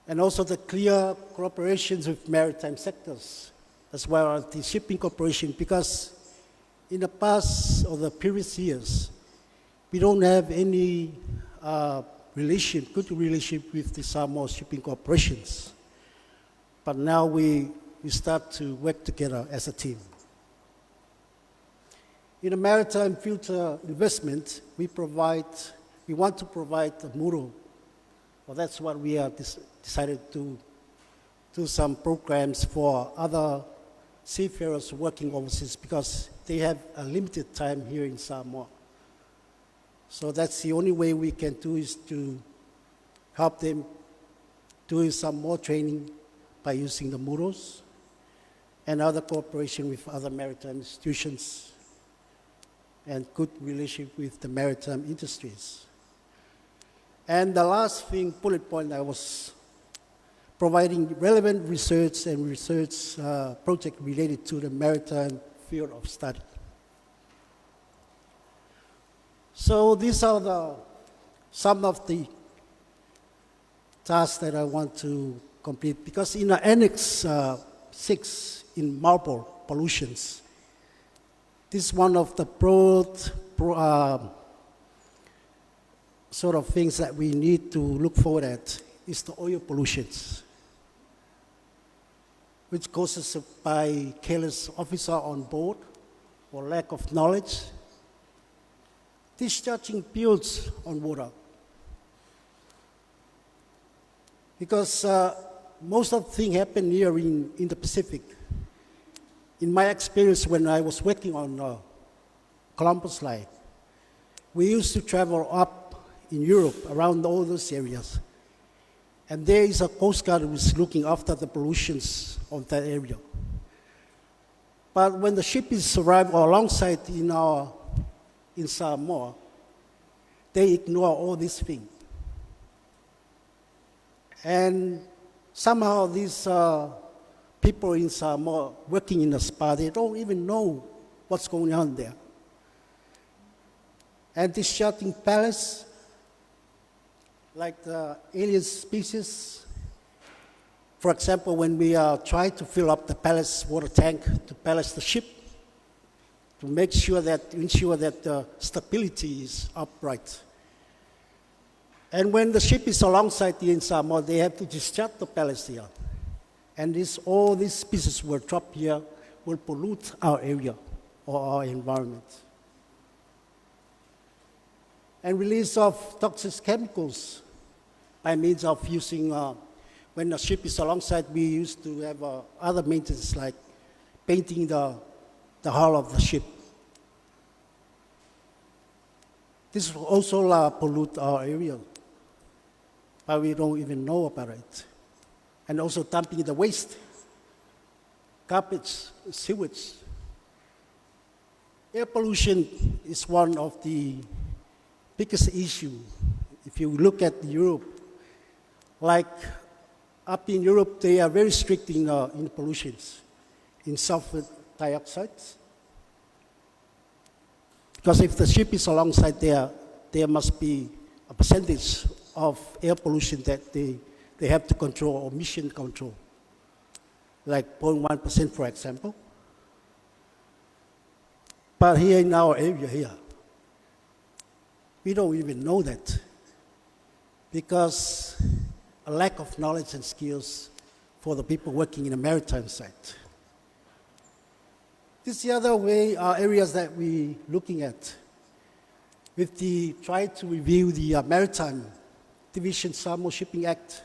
And also the clear cooperations with maritime sectors, as well as the shipping corporation, because in the past or the previous years, we don't have any good relationship with the Samoa shipping corporations. But now we start to work together as a team. In a maritime future investment, we want to provide a model. Well, that's what we have decided to do some programs for other seafarers working overseas because they have a limited time here in Samoa. So that's the only way we can do is to help them do some more training by using the models and other cooperation with other maritime institutions and good relationship with the maritime industries. And the last thing, bullet point, I was providing relevant research and research project related to the maritime field of study. So these are some of the tasks that I want to complete, because in the Annex 6 in marble pollutions, this is one of the broad sort of things that we need to look forward at is the oil pollutions, which causes by careless officer on board or lack of knowledge, discharging fuels on water. Because most of the things happen here in the Pacific. In my experience when I was working on Columbus Line, we used to travel up in Europe around all those areas. And there is a Coast Guard who is looking after the pollutions of that area. But when the ship is arrived alongside in Samoa, they ignore all these things. And somehow these people in Samoa working in the spa, they don't even know what's going on there. And discharging pellets, like the alien species. For example, when we try to fill up the pellets water tank to ballast the ship, to ensure that the stability is upright. And when the ship is alongside the in Samoa, they have to discharge the pellets here. And all these species will drop here, will pollute our area or our environment. And release of toxic chemicals by means of using, when the ship is alongside, we used to have other maintenance like painting the hull of the ship. This will also pollute our area, but we don't even know about it. And also dumping the waste, garbage, sewage. Air pollution is one of the biggest issues. If you look at Europe, like up in Europe, they are very strict in pollutions, in sulfur dioxide. Because if the ship is alongside there must be a percentage of air pollution that they have to control, or emission control, like 0.1%, for example. But here in our area here, we don't even know that, because a lack of knowledge and skills for the people working in the maritime side. This is the other way, areas that we're looking at. With the try to review the Maritime Division Samoa Shipping Act,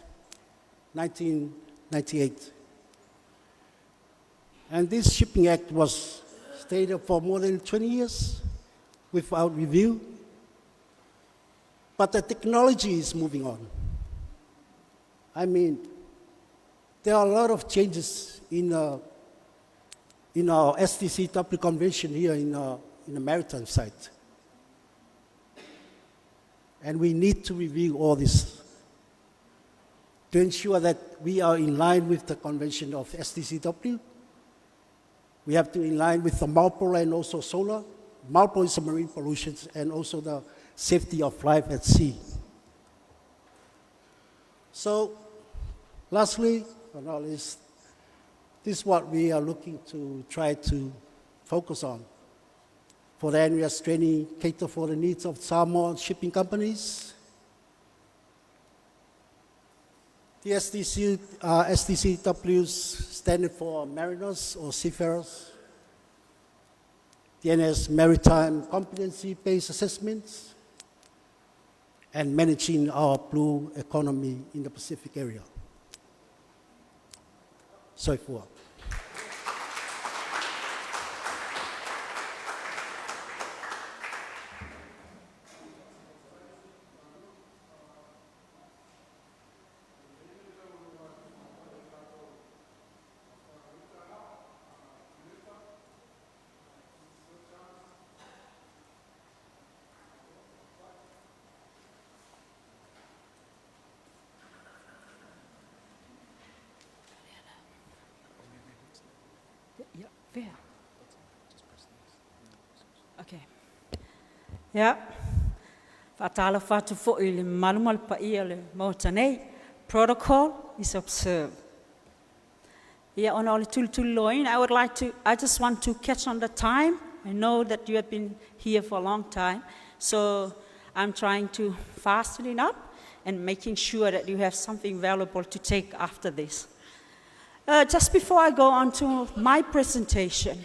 1998. And this Shipping Act was stated for more than 20 years without review. But the technology is moving on. I mean, there are a lot of changes in our STCW convention here in the maritime side. And we need to review all this to ensure that we are in line with the convention of STCW. We have to in line with the MARPOL and also SOLA, multiple submarine pollutions, and also the safety of life at sea. So, lastly, but not least, this is what we are looking to try to focus on. For the NUS training, cater for the needs of Samoan shipping companies. The STCW's standard for mariners or seafarers. The NS Maritime competency-based assessments, and managing our blue economy in the Pacific area. So forth. Yeah, where? Okay. Yeah. Fatala fatu fo ile malumal pa ile motanei protocol is observed. Yeah, on all loin, I just want to catch on the time. I know that you have been here for a long time, so I'm trying to fasten it up and making sure that you have something valuable to take after this. Just before I go on to my presentation,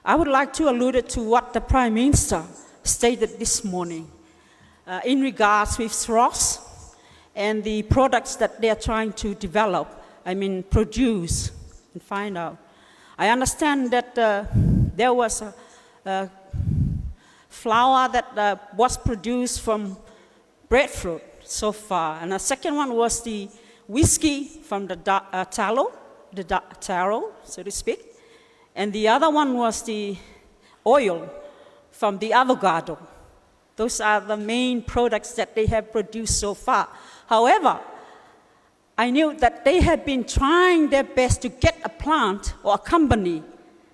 I would like to allude to what the Prime Minister stated this morning in regards with SROS and the products that they are trying to develop, produce and find out. I understand that there was a flour that was produced from breadfruit so far, and the second one was the whiskey from the taro, so to speak, and the other one was the oil from the avocado. Those are the main products that they have produced so far. However, I knew that they had been trying their best to get a plant or a company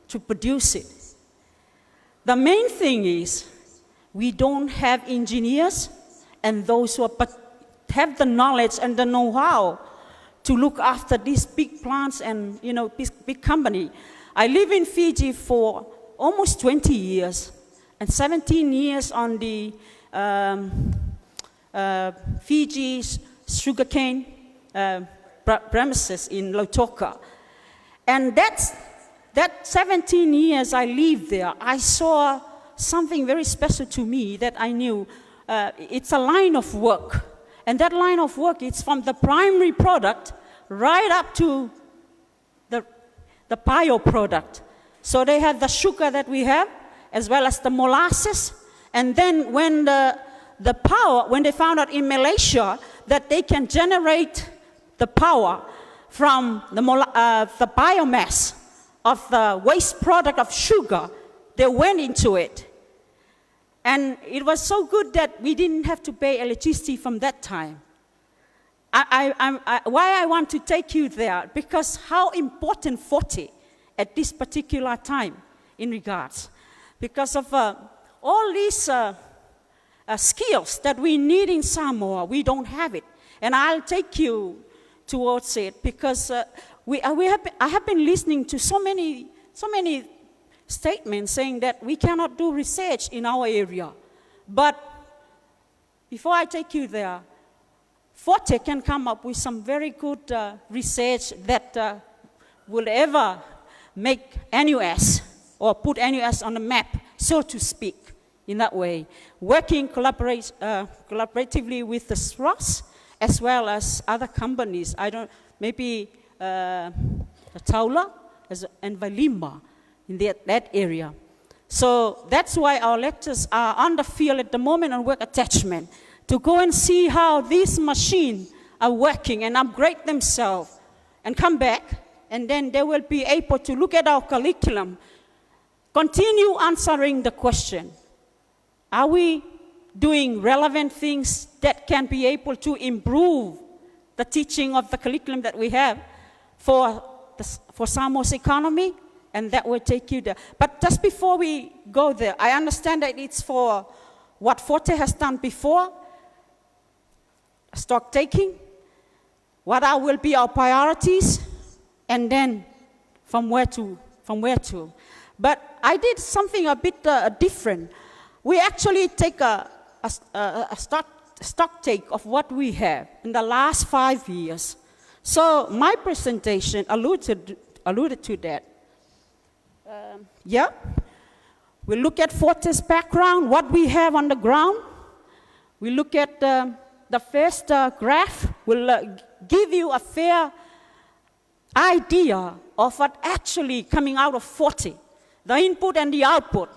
to produce it. The main thing is we don't have engineers and those who have the knowledge and the know-how to look after these big plants and big company. I live in Fiji for almost 20 years and 17 years on the Fiji's sugarcane premises in Lautoka. And that 17 years I lived there, I saw something very special to me that I knew it's a line of work. And that line of work is from the primary product right up to the bio-product. So they have the sugar that we have, as well as the molasses. And then when when they found out in Malaysia that they can generate the power from the biomass of the waste product of sugar, they went into it. And it was so good that we didn't have to pay electricity from that time. Why I want to take you there, because how important 40 at this particular time in regards. Because of all these skills that we need in Samoa, we don't have it. And I'll take you towards it because I have been listening to so many statements saying that we cannot do research in our area. But before I take you there, Forte can come up with some very good research that will ever make NUS or put NUS on the map, so to speak, in that way. Working collaboratively with the SROS as well as other companies. Maybe Taula and Valima in that area. So that's why our lecturers are on the field at the moment on work attachment to go and see how these machines are working and upgrade themselves and come back, and then they will be able to look at our curriculum, continue answering the question, are we doing relevant things that can be able to improve the teaching of the curriculum that we have for Samoa's economy and that will take you there. But just before we go there, I understand that it's for what Forte has done before, stock taking, what will be our priorities, and then from where to. But I did something a bit different. We actually take a stock take of what we have in the last 5 years. So my presentation alluded to that. We look at Forte's background, what we have on the ground. We look at the first graph. Will give you a fair idea of what actually coming out of Forte, the input and the output.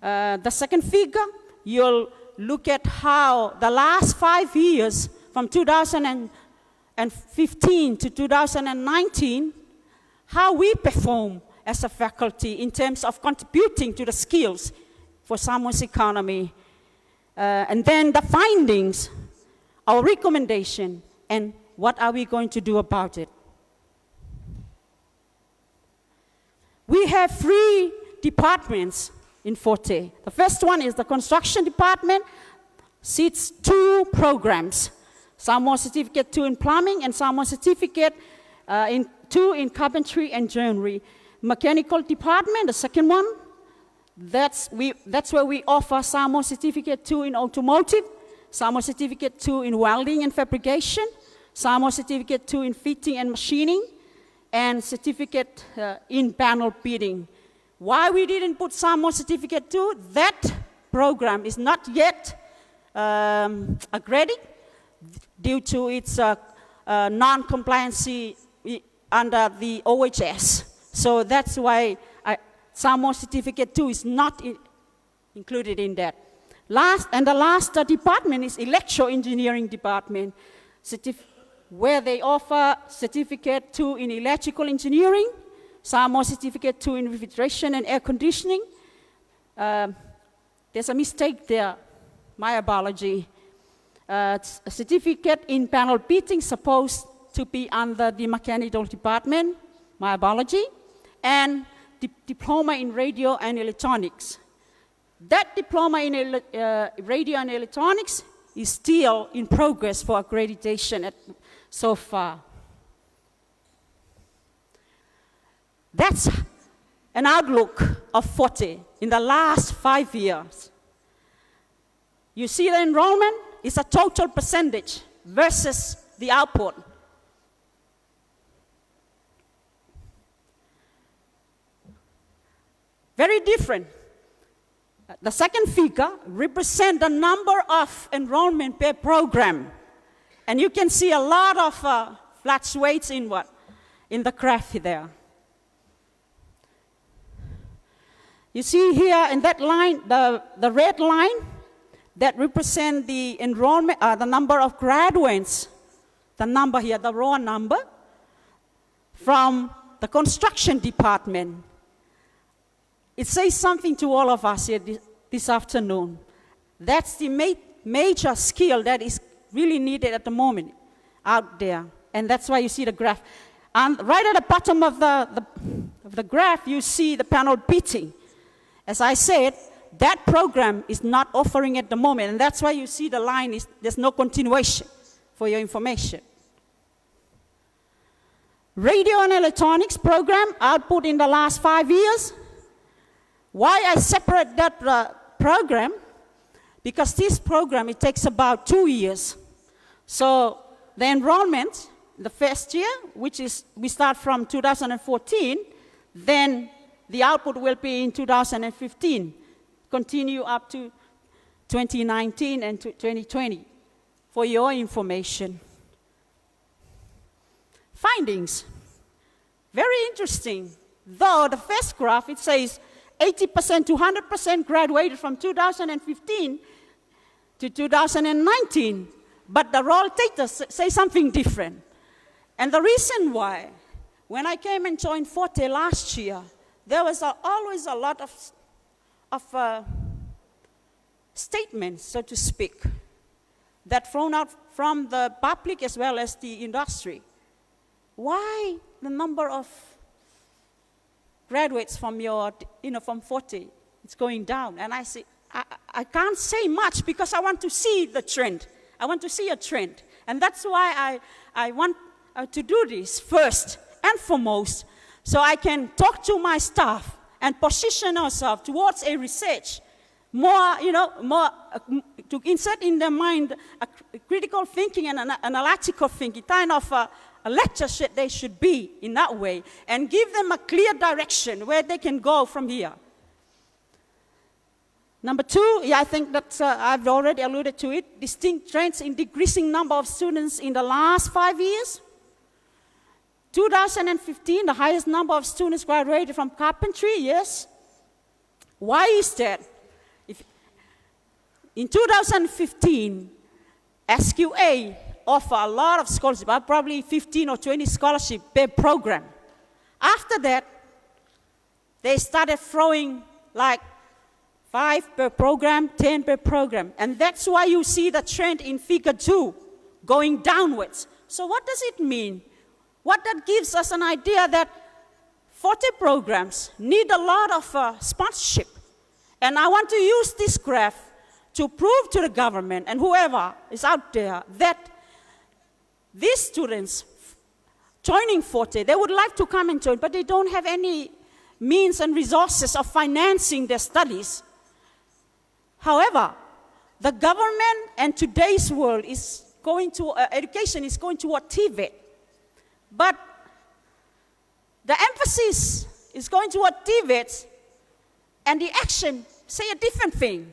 The second figure, you'll look at how the last 5 years, from 2015 to 2019, how we perform as a faculty in terms of contributing to the skills for Samoa's economy. And then the findings, our recommendation, and what are we going to do about it? We have 3 departments in Forte. The first one is the construction department, seats 2 programs. Samoa Certificate 2 in plumbing and Samoa Certificate 2 in carpentry and joinery. Mechanical department, the second one, that's where we offer Samoa Certificate 2 in automotive, Samoa Certificate 2 in welding and fabrication, Samoa Certificate 2 in fitting and machining, and Certificate in panel beating. Why we didn't put Samoa Certificate 2? That program is not yet accredited due to its non-compliancy under the OHS. So that's why Samoa Certificate 2 is not included in that. The last department is Electro Engineering Department, where they offer Certificate 2 in Electrical Engineering, Samoa Certificate 2 in Refrigeration and Air Conditioning. There's a mistake there, my apology. A certificate in panel beating supposed to be under the mechanical department, my apology, and diploma in radio and electronics. That diploma in radio and electronics is still in progress for accreditation so far. That's an outlook of Forte in the last 5 years. You see the enrollment is a total percentage versus the output. Very different. The second figure represents the number of enrollment per program. And you can see a lot of fluctuates in the graph there. You see here in that line, the red line, that represents the enrollment, the number of graduates. The number here, the raw number, from the construction department. It says something to all of us here this afternoon. That's the major skill that is really needed at the moment out there. And that's why you see the graph. And right at the bottom of the graph, you see the panel beating. As I said, that program is not offering at the moment. And that's why you see the line there's no continuation for your information. Radio and electronics program output in the last 5 years. Why I separate that program? Because this program, it takes about 2 years. So the enrollment, the first year, which is, we start from 2014, then the output will be in 2015, continue up to 2019 and to 2020, for your information. Findings, very interesting. Though the first graph, it says 80% to 100% graduated from 2015 to 2019, but the raw data say something different. And the reason why, when I came and joined Forte last year, there was always a lot of statements, so to speak, that thrown out from the public as well as the industry. Why the number of graduates from from 40, it's going down. And I say, I can't say much because I want to see the trend. I want to see a trend. And that's why I want to do this first and foremost, so I can talk to my staff and position ourselves towards a research, more to insert in their mind a critical thinking and an analytical thinking, kind of a lectureship they should be in that way, and give them a clear direction where they can go from here. Number two, I think that I've already alluded to it, distinct trends in decreasing number of students in the last 5 years. 2015, the highest number of students graduated from carpentry, yes. Why is that? In 2015, SQA offered a lot of scholarships, probably 15 or 20 scholarships per program. After that, they started throwing like 5 per program, 10 per program. And that's why you see the trend in figure 2 going downwards. So what does it mean? What that gives us an idea that 40 programs need a lot of sponsorship. And I want to use this graph to prove to the government and whoever is out there that these students joining 40, they would like to come and join, but they don't have any means and resources of financing their studies. However, the government and today's world is going to, education is going toward TVET. But the emphasis is going toward TVET, and the action say a different thing.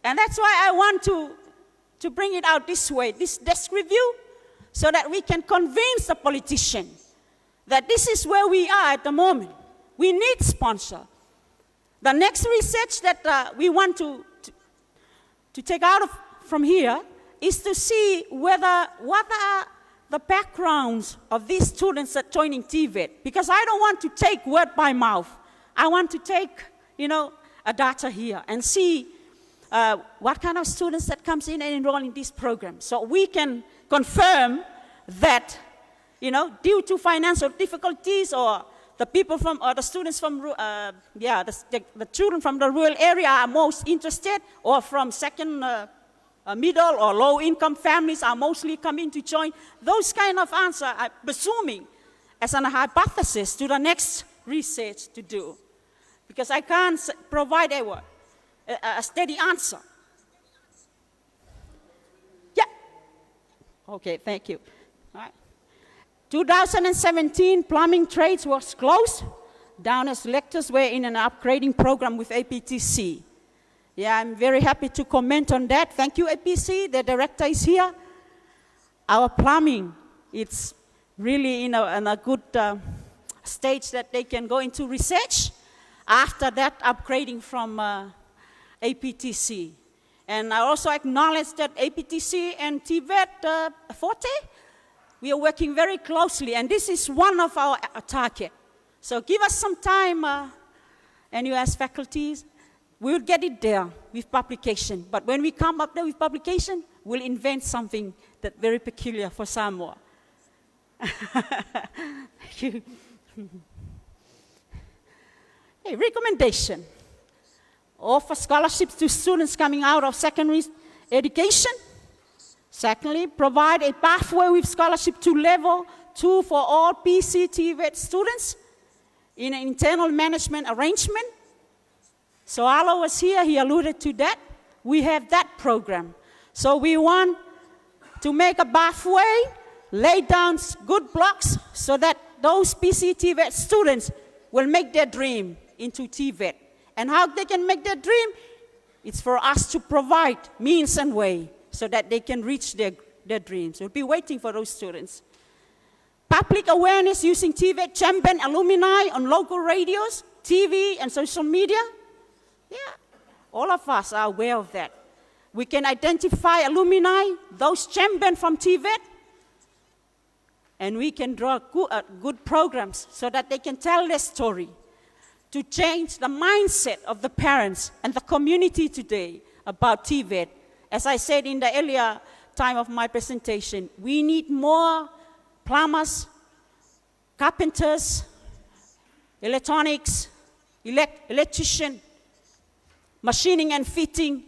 And that's why I want to bring it out this way, this desk review, so that we can convince the politician that this is where we are at the moment. We need sponsor. The next research that we want to take out from here is to see what are the backgrounds of these students that joining TVET. Because I don't want to take word by mouth. I want to take, a data here and see what kind of students that comes in and enroll in this program. So we can confirm that, due to financial difficulties or the people from, or the students from, the children from the rural area are most interested, or from second, middle or low income families are mostly coming to join. Those kind of answers I'm presuming as an hypothesis to the next research to do. Because I can't provide a steady answer. Yeah. Okay, thank you. All right. 2017, plumbing trades was closed down as lectures were in an upgrading program with APTC. Yeah, I'm very happy to comment on that. Thank you, APC. The director is here. Our plumbing, it's really in a good stage that they can go into research. After that, upgrading from APTC. And I also acknowledge that APTC and TVET 40, we are working very closely, and this is one of our target. So give us some time, and you as faculties, we'll get it there with publication. But when we come up there with publication, we'll invent something that's very peculiar for Samoa. Thank you. Hey, recommendation. Offer scholarships to students coming out of secondary education. Secondly, provide a pathway with scholarship to level 2 for all PCTVET students in an internal management arrangement. So Alo was here, he alluded to that. We have that program. So we want to make a pathway, lay down good blocks so that those PCTVET students will make their dream into TVET. And how they can make their dream? It's for us to provide means and way so that they can reach their dreams. We'll be waiting for those students. Public awareness using TVET champion alumni on local radios, TV, and social media. Yeah, all of us are aware of that. We can identify alumni, those champions from TVET, and we can draw good programs so that they can tell their story to change the mindset of the parents and the community today about TVET. As I said in the earlier time of my presentation, we need more plumbers, carpenters, electronics, electrician, machining and fitting.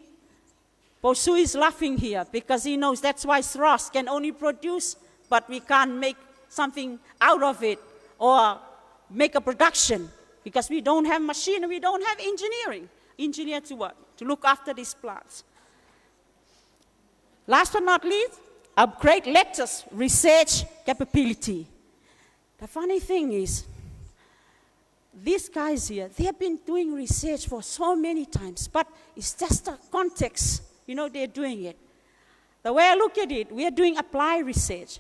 Bosu is laughing here because he knows that's why SROS can only produce, but we can't make something out of it or make a production because we don't have machine, we don't have engineer to what? To look after these plants. Last but not least, upgrade lectures, research capability. The funny thing is, these guys here, they have been doing research for so many times, but it's just the context, they're doing it. The way I look at it, we are doing applied research.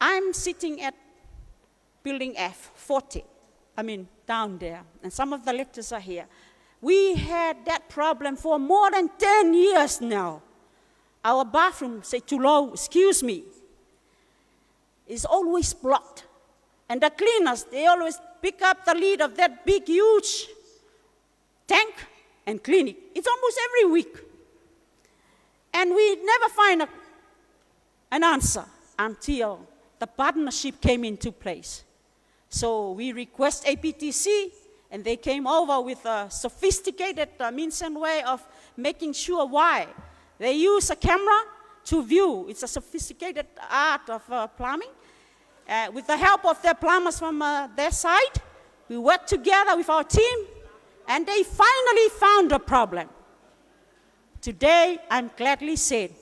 I'm sitting at building F40, down there, and some of the lecturers are here. We had that problem for more than 10 years now. Our bathroom, say too low, excuse me, is always blocked. And the cleaners, they always pick up the lid of that big, huge tank and clean it. It's almost every week. And we never find an answer until the partnership came into place. So we request APTC, and they came over with a sophisticated means and way of making sure why. They use a camera to view. It's a sophisticated art of plumbing. With the help of their plumbers from their side, we worked together with our team, and they finally found a problem. Today, I'm gladly said,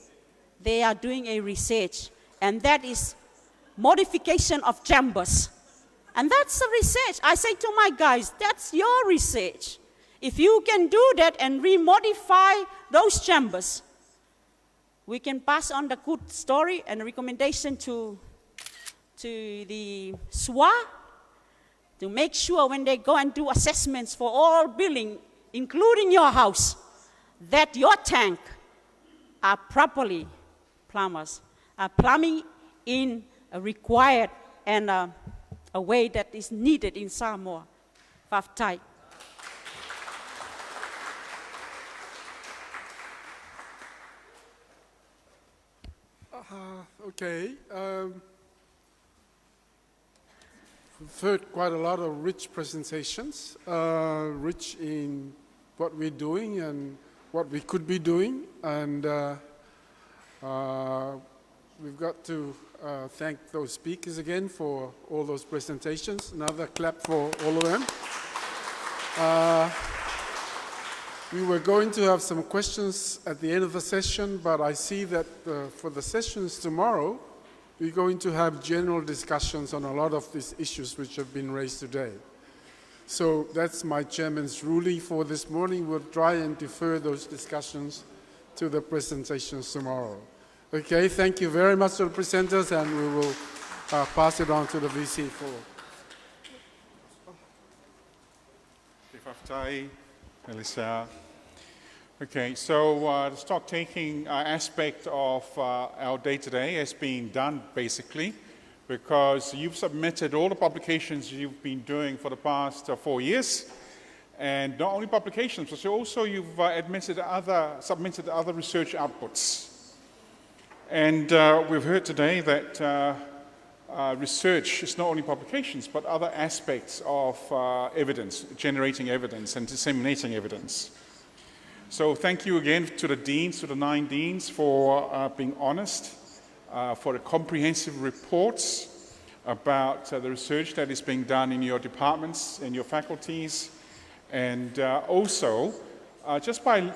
they are doing a research, and that is modification of chambers. And that's the research. I say to my guys, that's your research. If you can do that and remodify those chambers, we can pass on the good story and recommendation to the SWA to make sure when they go and do assessments for all building, including your house, that your tank are properly plumbing in a required and a way that is needed in Samoa. Faftai. Okay. We've heard quite a lot of rich presentations, rich in what we're doing and what we could be doing. And we've got to thank those speakers again for all those presentations. Another clap for all of them. We were going to have some questions at the end of the session, but I see that for the sessions tomorrow, we're going to have general discussions on a lot of these issues which have been raised today. So that's my chairman's ruling for this morning. We'll try and defer those discussions to the presentations tomorrow. Okay, thank you very much to the presenters, and we will pass it on to the VC for. Elisa. Okay, so the stock taking aspect of our day-to-day has been done basically because you've submitted all the publications you've been doing for the past 4 years, and not only publications, but also you've submitted other research outputs. And we've heard today that research is not only publications, but other aspects of evidence, generating evidence and disseminating evidence. So thank you again to the deans, to the 9 deans for being honest, for the comprehensive reports about the research that is being done in your departments and your faculties. And also, just by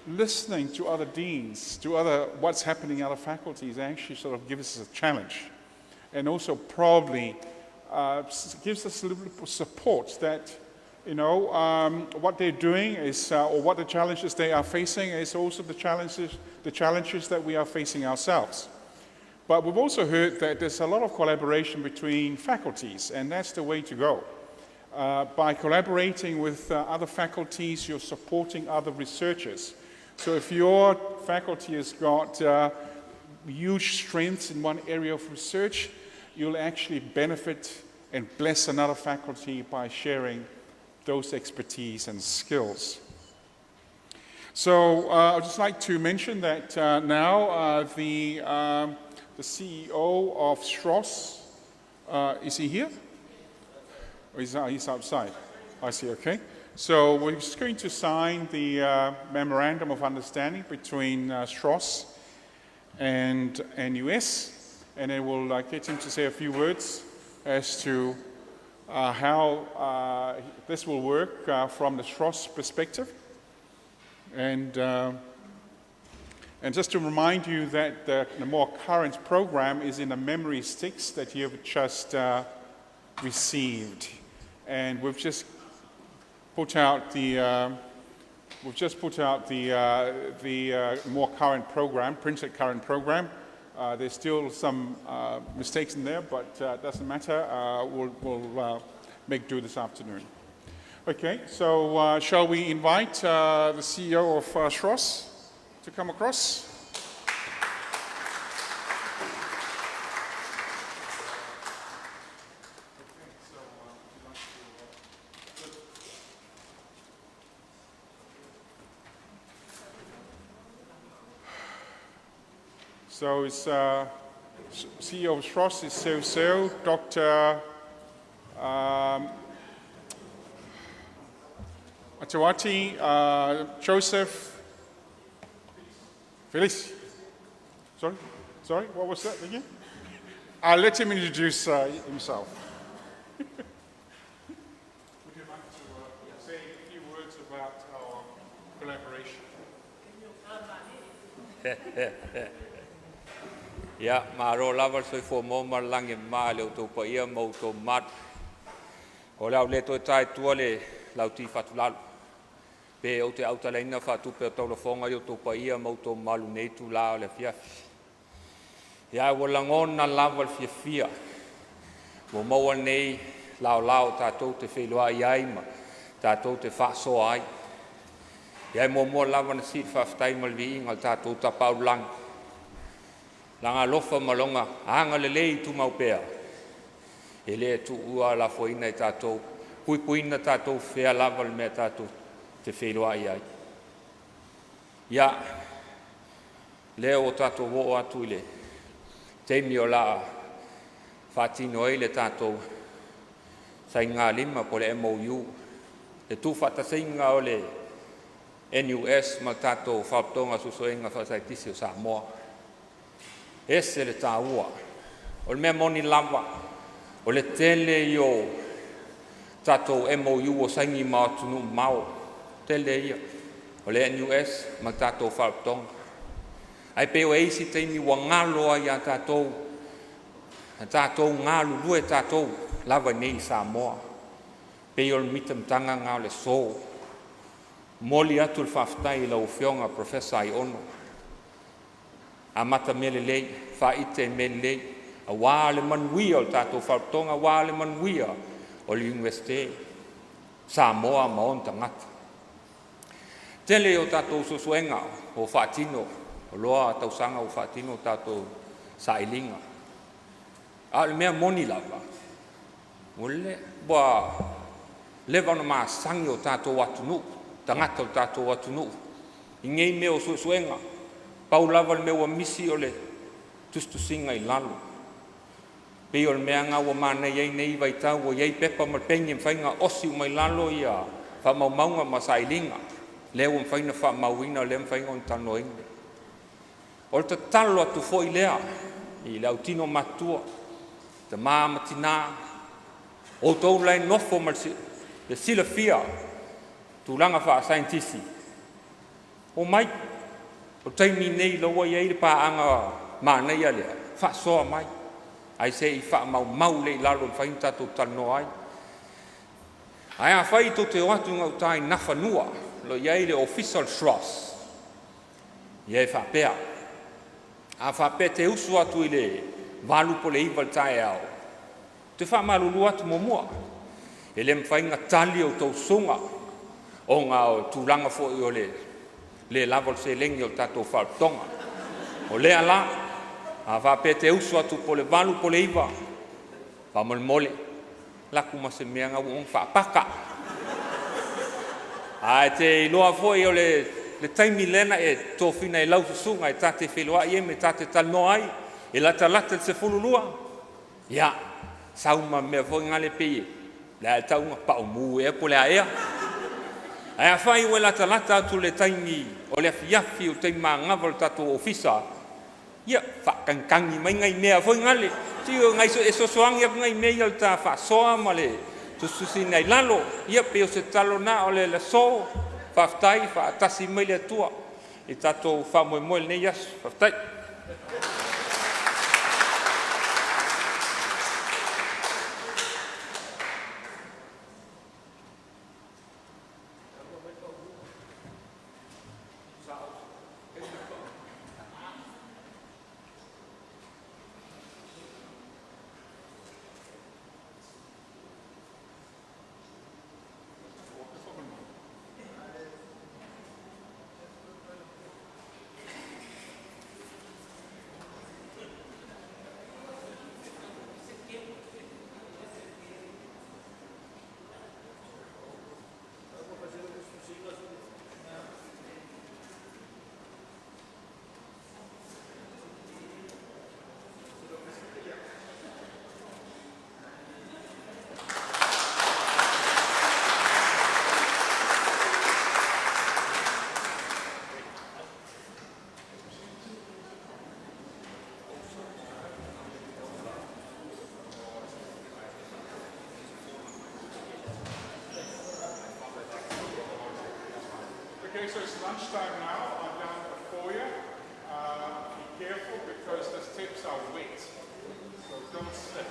listening to other deans, to what's happening in other faculties, actually sort of gives us a challenge. And also probably gives us a little bit of support that, what they're doing is, or what the challenges they are facing is also the challenges that we are facing ourselves. But we've also heard that there's a lot of collaboration between faculties, and that's the way to go. By collaborating with other faculties, you're supporting other researchers. So if your faculty has got huge strengths in one area of research, you'll actually benefit and bless another faculty by sharing those expertise and skills. So I'd just like to mention that now the CEO of SROS, is he here? He's outside. I see, okay. So we're just going to sign the Memorandum of Understanding between SROS and NUS, and then we'll get him to say a few words as to how this will work from the SROS perspective. And just to remind you that the more current program is in the memory sticks that you've just received, and we've just put out the more current program, printed current program. There's still some mistakes in there, but it doesn't matter. We'll make do this afternoon. Okay, so shall we invite the CEO of SROS to come across? So it's CEO of SROS is so Dr. Atawati Joseph Felix. Sorry, what was that again? I'll let him introduce himself. Would you like to say a few words about our collaboration? Ya, maro lava soi fo mo malangi ma le to pa ia mo to mat. O la le to tai tuale lau ti fatulal. Pe o te auta leina fatu pe to fonga yo to pa ia mo to malu nei tu la le fia. Ya wo langon na lava fia fia. Wo mo nei lao ta to te feloa ia ma. Ta to te fa so ai. Ya mo lava na sit fa tai mal vi ngal ta to ta paulang. Langa lofa malonga, anga lelei tu maupea. Ele tu ua la foina i tātou, puipuina tātou whea lava me tātou te wheloa i ai. Ia, leo o tātou wo atu ile, teimi o la whatino e le tātou sai ngā lima po le MOU, le tu whatasinga o le NUS ma tātou whaptonga susoenga whasaitisi o Samoa. Ese le tāua, o le mea moni lava, o le tele i o tātou MOU o saingi maatunu mau, tele ia, o le NUS ma tātou whalatonga. Ai peo eisi teimi wa ngaloa i a tātou ngalu lue tātou lava nei Samoa. Peo le mitamtanga ngā le so, moli atu le whaftai la ufionga Professor Iono. A mata mele lei, whaite mele lei, a wāle manuia o tātou whalatonga, wāle manuia o le Universite, Samoa maon tangata. Tele o tātou susuenga o whaatino, o loa tausanga o whaatino tātou sailinga. A le mea moni lava, mole, boa lewa na maa sangi o tātou atunu, tangata o tātou atunu, i ngei mea o susuenga, pau lava le mea ua misi o le tustusinga i lalo. Pei o le mea ngā ua mana iei nei vai tau o iei pepa ma pengi mwhainga osi umai lalo i a whamaumaunga ma sailinga. Lea ua mwhaina whamauina le mwhainga o ntano inge. O le tatalo atu fo i lea, i le autino matua, te maa matina, o tau lai nofo ma le sila fia, tūlanga wha saintisi. O mai, o taimi nei laua iei le pāanga mānei a lea, whaasoa mai. Ai se i whaamau le i lalo whain tātou tano ai. Ai a whai tō te oatu ngau tai nawhanua, lo iei le official SROS. Iei whapea. A whapea te usu atu i le walupo le iwal tai au. Te whamalulu atu momua. E le mwhainga tali o tau sunga, o ngā o tūlanga fo i o le laval se lengi o tātou whaltonga. O lea la, a whape te usu atu po le walu po le iwa. Whamol mole, laku ma se mea ngau on whapaka. A te loa foi o le taimi lena e tōwhina e laususunga e tate whelua i me tate talno ai, e lata se fululua. Ia, sauma mea foi ngale peye, Le taunga pa o mu e po le aea. Ai a whai ue lata atu le taimi o le afiafi o teima ngava le tato ofisa. Ia, whakangkangi mai ngai mea foi ngale. Tio ngai e sosoangi ap ngai mea le ta whasoa ma le tususi nei lalo. Ia, peo se talo na o le so. Whaftai, whaatasi mai le atua. I tato whamoe nei asu. Whaftai. Okay, so it's lunchtime now. I'm down at the foyer. Be careful because the steps are wet, so don't slip.